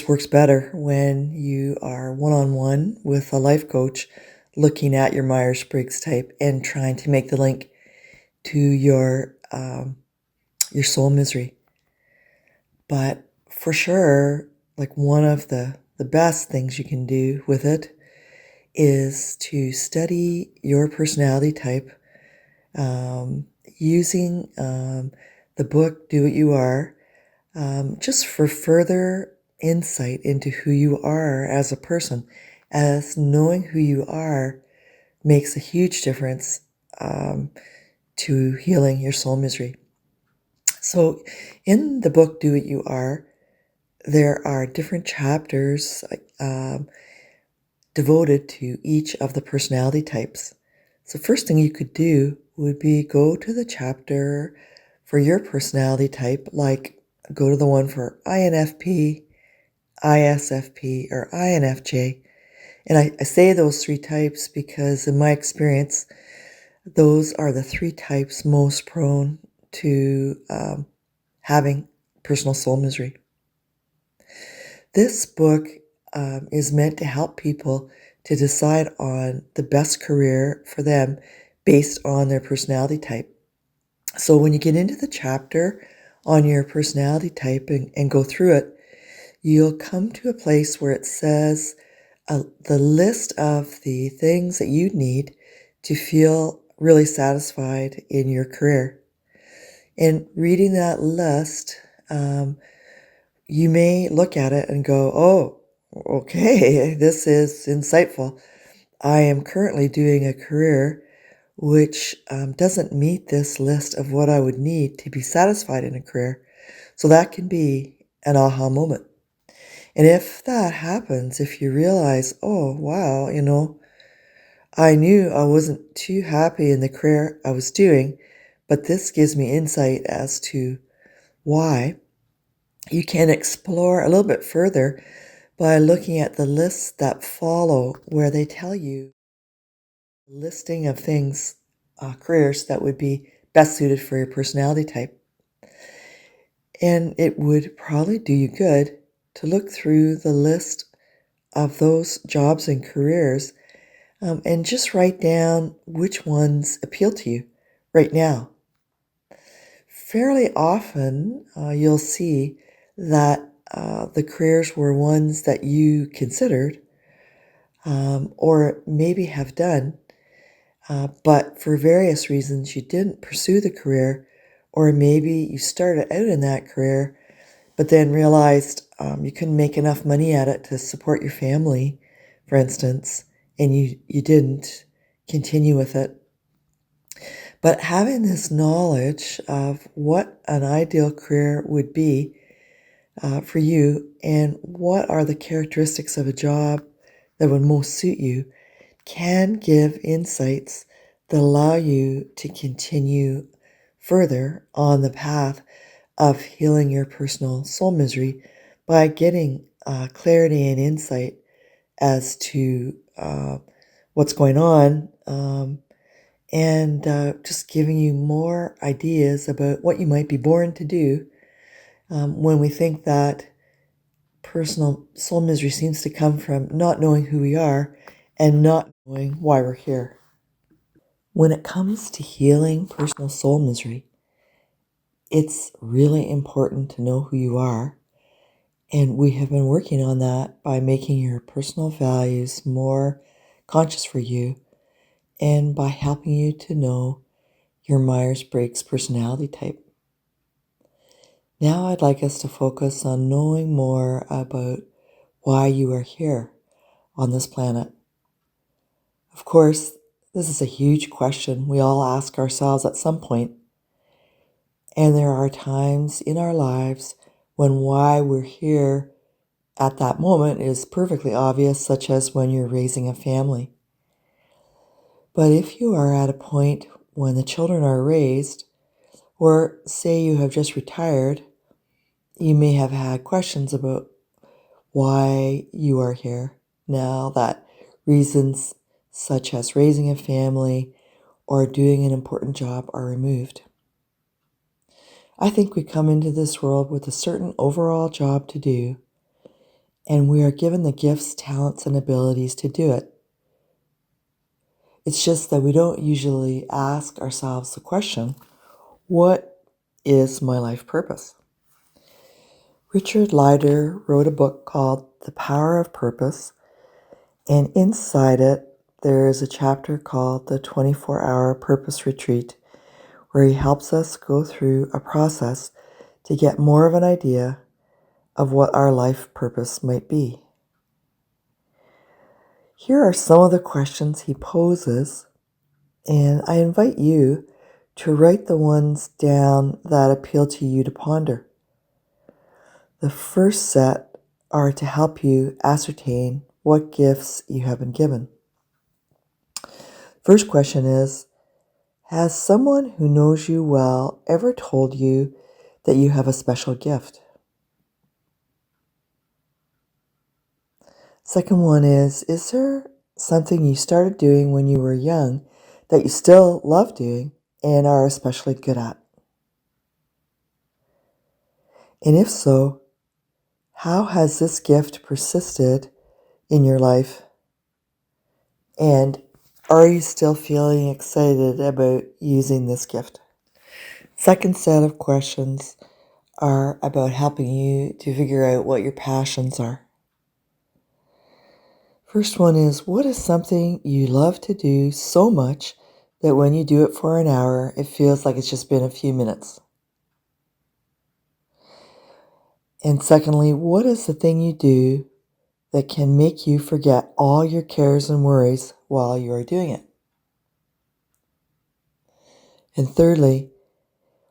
works better when you are one-on-one with a life coach looking at your Myers-Briggs type and trying to make the link to your soul misery. But for sure, one of the best things you can do with it is to study your personality type using the book Do What You Are, just for further insight into who you are as a person, as knowing who you are makes a huge difference to healing your soul misery. So in the book Do What You Are, there are different chapters devoted to each of the personality types. So first thing you could do would be go to the chapter for your personality type, like go to the one for INFP, ISFP, or INFJ. And I say those 3 types because in my experience, Those are the three types most prone to having personal soul misery. This book is meant to help people to decide on the best career for them based on their personality type. So when you get into the chapter on your personality type and go through it, you'll come to a place where it says the list of the things that you need to feel really satisfied in your career. And reading that list, you may look at it and go, oh, okay, this is insightful. I am currently doing a career which doesn't meet this list of what I would need to be satisfied in a career. So that can be an aha moment. And if that happens, if you realize, oh, wow, I knew I wasn't too happy in the career I was doing, but this gives me insight as to why, you can explore a little bit further by looking at the lists that follow, where they tell you a listing of things, careers that would be best suited for your personality type. And it would probably do you good to look through the list of those jobs and careers, and just write down which ones appeal to you right now. Fairly often, you'll see that the careers were ones that you considered, or maybe have done, but for various reasons you didn't pursue the career, or maybe you started out in that career but then realized you couldn't make enough money at it to support your family, for instance, and you didn't continue with it. But having this knowledge of what an ideal career would be for you and what are the characteristics of a job that would most suit you can give insights that allow you to continue further on the path of healing your personal soul misery by getting clarity and insight as to what's going on, and just giving you more ideas about what you might be born to do. When we think that personal soul misery seems to come from not knowing who we are and not knowing why we're here. When it comes to healing personal soul misery, it's really important to know who you are. And we have been working on that by making your personal values more conscious for you and by helping you to know your Myers-Briggs personality type. Now I'd like us to focus on knowing more about why you are here on this planet. Of course, this is a huge question we all ask ourselves at some point. And there are times in our lives when why we're here at that moment is perfectly obvious, such as when you're raising a family. But if you are at a point when the children are raised, or say you have just retired, you may have had questions about why you are here now that reasons such as raising a family or doing an important job are removed. I think we come into this world with a certain overall job to do, and we are given the gifts, talents, and abilities to do it. It's just that we don't usually ask ourselves the question, what is my life purpose? Richard Leider wrote a book called The Power of Purpose, and inside it, there is a chapter called The 24-Hour Purpose Retreat, where he helps us go through a process to get more of an idea of what our life purpose might be. Here are some of the questions he poses, and I invite you to write the ones down that appeal to you to ponder. The first set are to help you ascertain what gifts you have been given. First question is, has someone who knows you well ever told you that you have a special gift? Second one is there something you started doing when you were young that you still love doing and are especially good at? And if so, how has this gift persisted in your life? And are you still feeling excited about using this gift? Second set of questions are about helping you to figure out what your passions are. First one is, what is something you love to do so much that when you do it for an hour, it feels like it's just been a few minutes? And secondly, what is the thing you do that can make you forget all your cares and worries while you are doing it? And thirdly,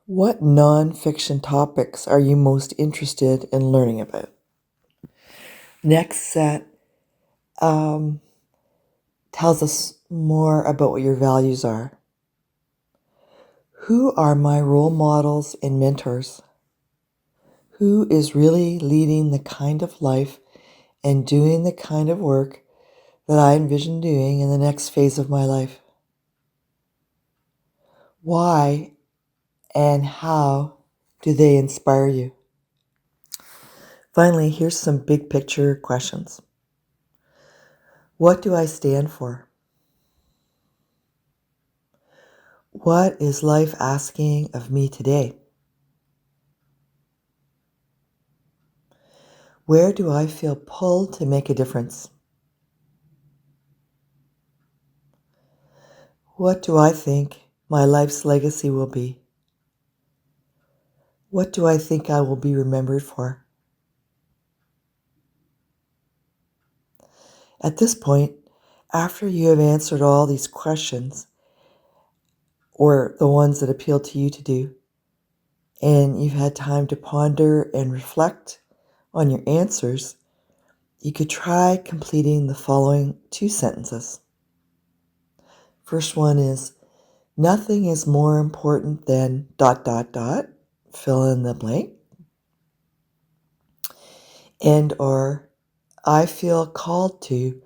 what non-fiction topics are you most interested in learning about? Next set tells us more about what your values are. Who are my role models and mentors? Who is really leading the kind of life and doing the kind of work that I envision doing in the next phase of my life? Why and how do they inspire you? Finally, here's some big picture questions. What do I stand for? What is life asking of me today? Where do I feel pulled to make a difference? What do I think my life's legacy will be? What do I think I will be remembered for? At this point, after you have answered all these questions, or the ones that appeal to you to do, and you've had time to ponder and reflect on your answers, you could try completing the following 2 sentences. First one is, nothing is more important than ... fill in the blank. And or, I feel called to ...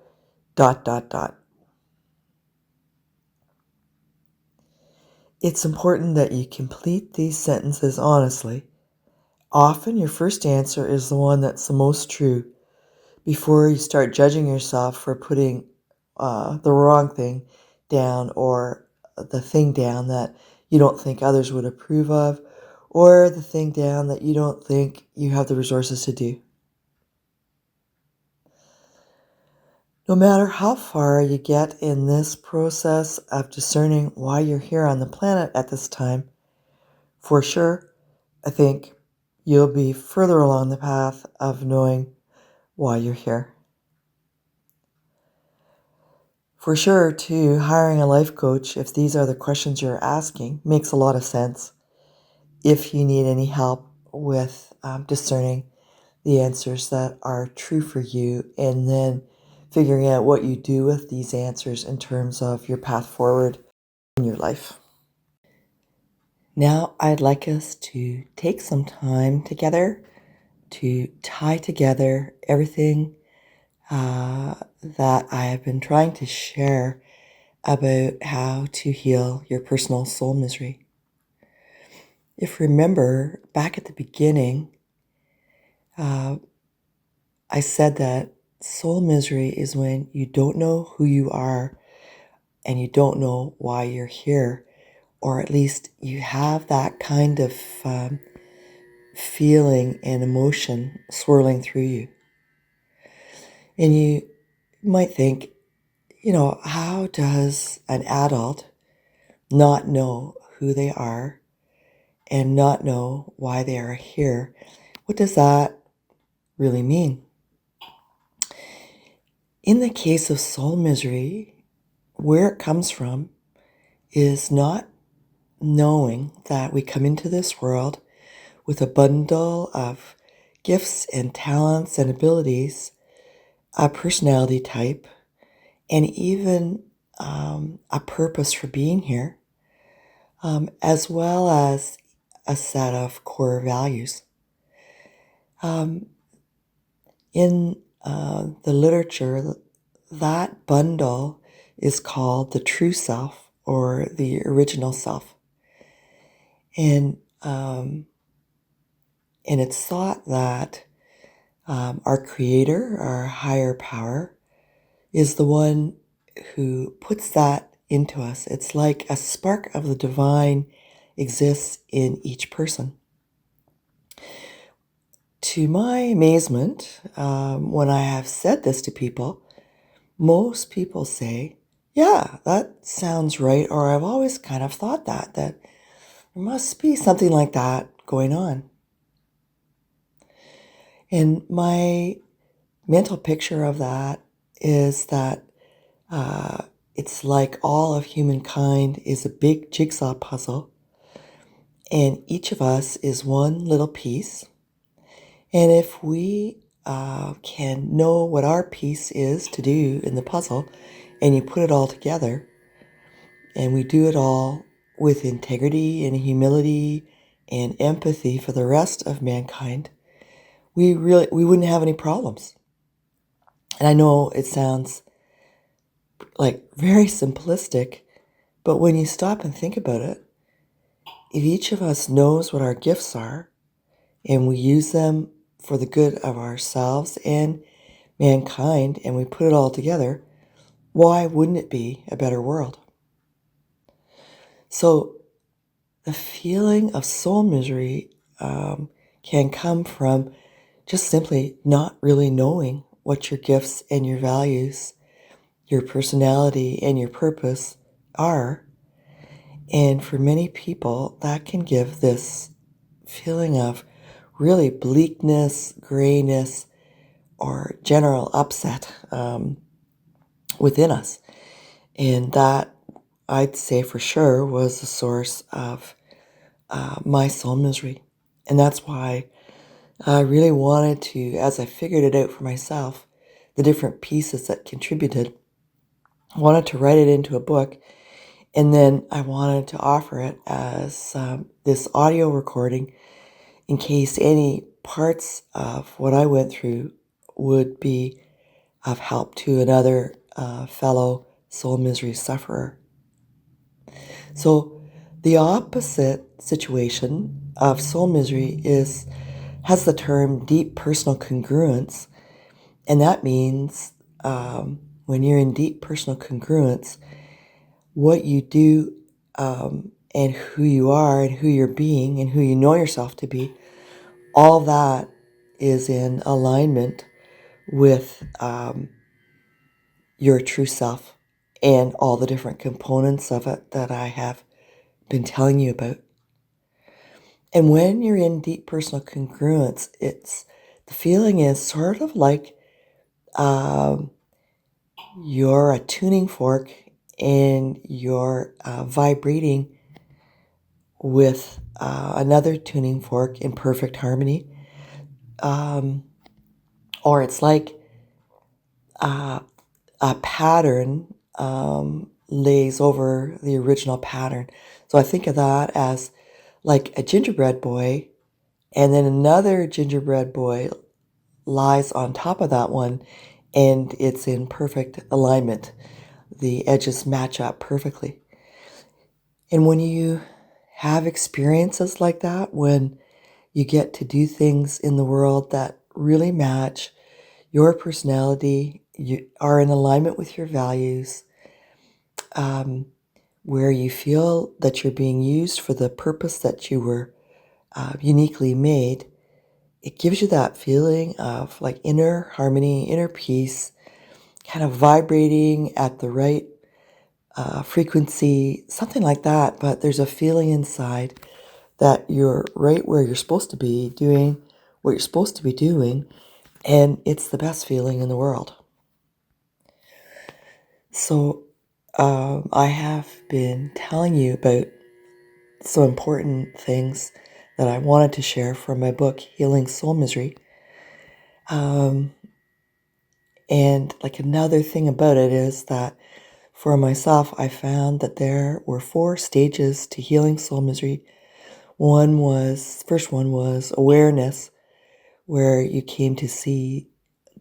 It's important that you complete these sentences honestly. Often your first answer is the one that's the most true before you start judging yourself for putting the wrong thing down, or the thing down that you don't think others would approve of, or the thing down that you don't think you have the resources to do. No matter how far you get in this process of discerning why you're here on the planet at this time, for sure, I think you'll be further along the path of knowing why you're here. For sure, too, hiring a life coach, if these are the questions you're asking, makes a lot of sense if you need any help with discerning the answers that are true for you, and then figuring out what you do with these answers in terms of your path forward in your life. Now, I'd like us to take some time together to tie together everything that I have been trying to share about how to heal your personal soul misery. If you remember, back at the beginning, I said that soul misery is when you don't know who you are and you don't know why you're here, or at least you have that kind of feeling and emotion swirling through you. And you might think, how does an adult not know who they are and not know why they are here? What does that really mean? In the case of soul misery, where it comes from is not knowing that we come into this world with a bundle of gifts and talents and abilities, a personality type, and even a purpose for being here, as well as a set of core values. In the literature, that bundle is called the true self or the original self. And it's thought that our creator, our higher power, is the one who puts that into us. It's like a spark of the divine exists in each person. To my amazement, when I have said this to people, most people say, yeah, that sounds right, or I've always kind of thought that there must be something like that going on. And my mental picture of that is that it's like all of humankind is a big jigsaw puzzle, and each of us is one little piece. And if we can know what our piece is to do in the puzzle, and you put it all together, and we do it all with integrity and humility and empathy for the rest of mankind, we wouldn't have any problems. And I know it sounds like very simplistic, but when you stop and think about it, if each of us knows what our gifts are and we use them for the good of ourselves and mankind, and we put it all together, why wouldn't it be a better world? So the feeling of soul misery can come from just simply not really knowing what your gifts and your values, your personality and your purpose are. And for many people, that can give this feeling of really bleakness, grayness, or general upset within us. And that, I'd say for sure, was the source of my soul misery. And that's why I really wanted to, as I figured it out for myself, the different pieces that contributed, I wanted to write it into a book. And then I wanted to offer it as this audio recording in case any parts of what I went through would be of help to another fellow soul misery sufferer. So the opposite situation of soul misery has the term deep personal congruence, and that means when you're in deep personal congruence, what you do and who you are and who you're being and who you know yourself to be, all that is in alignment with your true self and all the different components of it that I have been telling you about. And when you're in deep personal congruence, the feeling is sort of like you're a tuning fork and you're vibrating with another tuning fork in perfect harmony. Or it's like a pattern lays over the original pattern. So I think of that as like a gingerbread boy, and then another gingerbread boy lies on top of that one, and it's in perfect alignment. The edges match up perfectly. And when you have experiences like that, when you get to do things in the world that really match your personality, you are in alignment with your values, where you feel that you're being used for the purpose that you were uniquely made, it gives you that feeling of like inner harmony, inner peace, kind of vibrating at the right frequency, something like that. But there's a feeling inside that you're right where you're supposed to be, doing what you're supposed to be doing, and it's the best feeling in the world. So I have been telling you about some important things that I wanted to share from my book, Healing Soul Misery. And like another thing about it is that for myself, I found that there were 4 stages to healing soul misery. First one was awareness, where you came to see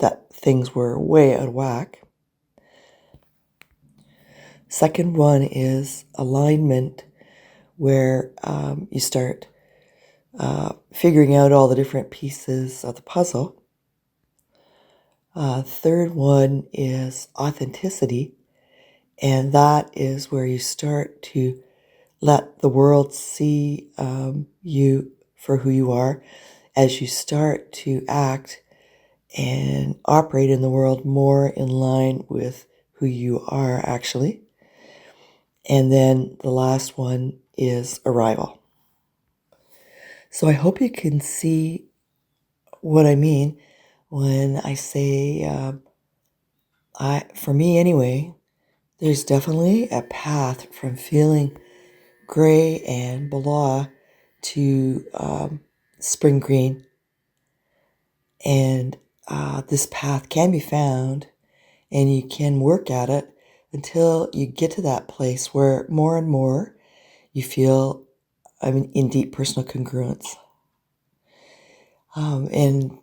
that things were way out of whack. Second one is alignment, where you start figuring out all the different pieces of the puzzle. Third one is authenticity, and that is where you start to let the world see you for who you are as you start to act and operate in the world more in line with who you are actually. And then the last one is arrival. So I hope you can see what I mean when I say, for me anyway, there's definitely a path from feeling gray and blah to spring green. And this path can be found, and you can work at it until you get to that place where more and more you feel in deep personal congruence. And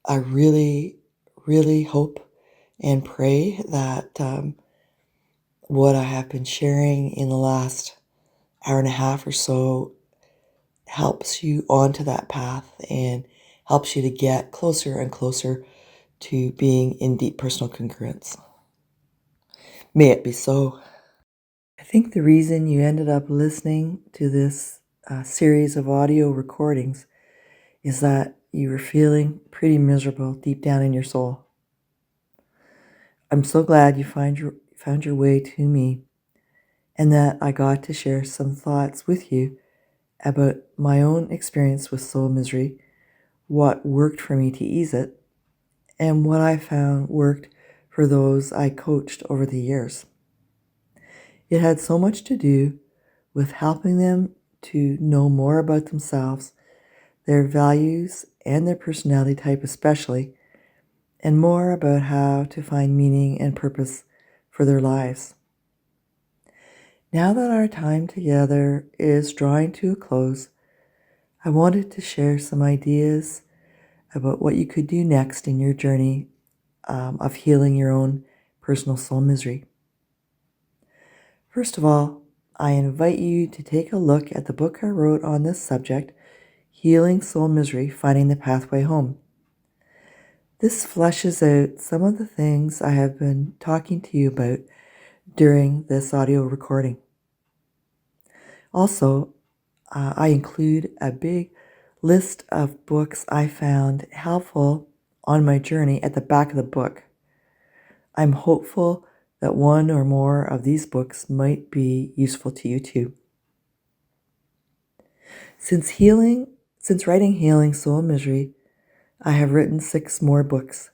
I really, really hope and pray that what I have been sharing in the last hour and a half or so helps you onto that path and helps you to get closer and closer to being in deep personal congruence. May it be so. I think the reason you ended up listening to this series of audio recordings is that you were feeling pretty miserable deep down in your soul. I'm so glad you found your way to me, and that I got to share some thoughts with you about my own experience with soul misery, what worked for me to ease it, and what I found worked for those I coached over the years. It had so much to do with helping them to know more about themselves, their values, and their personality type especially, and more about how to find meaning and purpose for their lives. Now that our time together is drawing to a close, I wanted to share some ideas about what you could do next in your journey of healing your own personal soul misery. First of all, I invite you to take a look at the book I wrote on this subject, Healing Soul Misery, Finding the Pathway Home. This fleshes out some of the things I have been talking to you about during this audio recording. Also, I include a big list of books I found helpful on my journey at the back of the book. I'm hopeful that one or more of these books might be useful to you too. Since writing Healing Soul Misery, I have written 6 more books.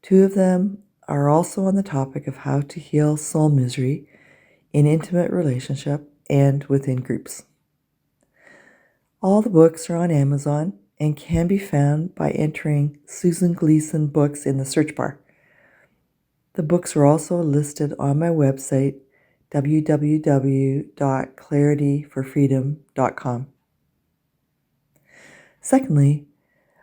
2 of them are also on the topic of how to heal soul misery in intimate relationship and within groups. All the books are on Amazon and can be found by entering Susan Gleason Books in the search bar. The books are also listed on my website, www.clarityforfreedom.com. Secondly,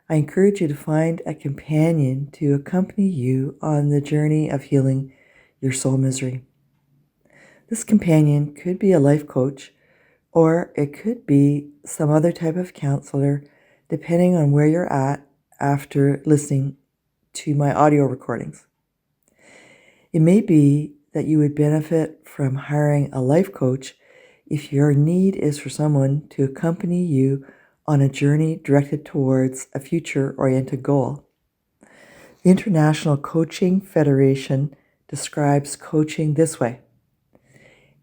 I encourage you to find a companion to accompany you on the journey of healing your soul misery. This companion could be a life coach, or it could be some other type of counselor, depending on where you're at after listening to my audio recordings. It may be that you would benefit from hiring a life coach if your need is for someone to accompany you on a journey directed towards a future-oriented goal. The International Coaching Federation describes coaching this way: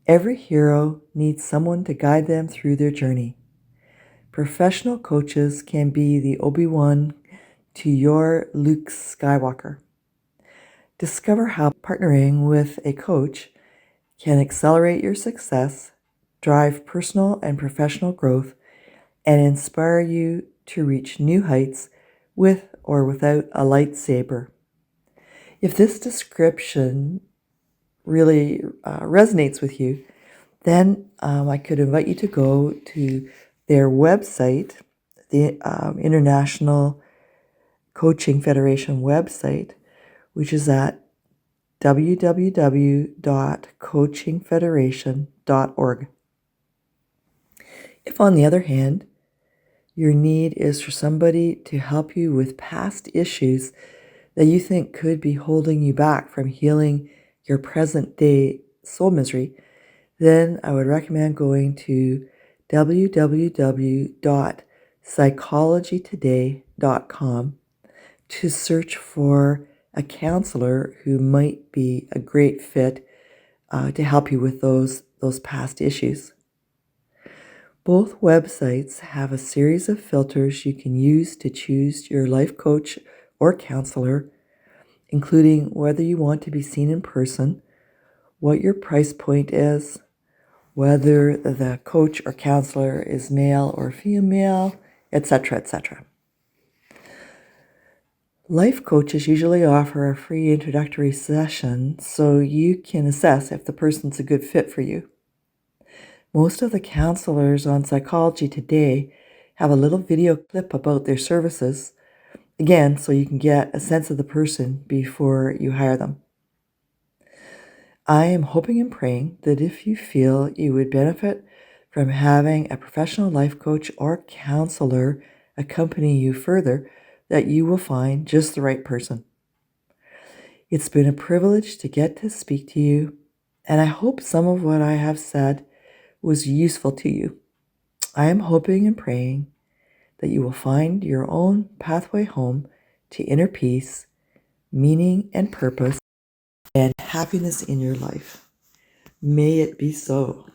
every hero needs someone to guide them through their journey. Professional coaches can be the Obi-Wan to your Luke Skywalker. Discover how partnering with a coach can accelerate your success, drive personal and professional growth, and inspire you to reach new heights with or without a lightsaber. If this description really resonates with you, then I could invite you to go to their website, the International Coaching Federation website, which is at www.coachingfederation.org. If, on the other hand, your need is for somebody to help you with past issues that you think could be holding you back from healing your present day soul misery, then I would recommend going to www.psychologytoday.com to search for a counselor who might be a great fit to help you with those past issues. Both websites have a series of filters you can use to choose your life coach or counselor, including whether you want to be seen in person, what your price point is, whether the coach or counselor is male or female, etc., etc. Life coaches usually offer a free introductory session so you can assess if the person's a good fit for you. Most of the counselors on Psychology Today have a little video clip about their services, again, so you can get a sense of the person before you hire them. I am hoping and praying that if you feel you would benefit from having a professional life coach or counselor accompany you further, that you will find just the right person. It's been a privilege to get to speak to you, and I hope some of what I have said was useful to you. I am hoping and praying that you will find your own pathway home to inner peace, meaning and purpose, and happiness in your life. May it be so.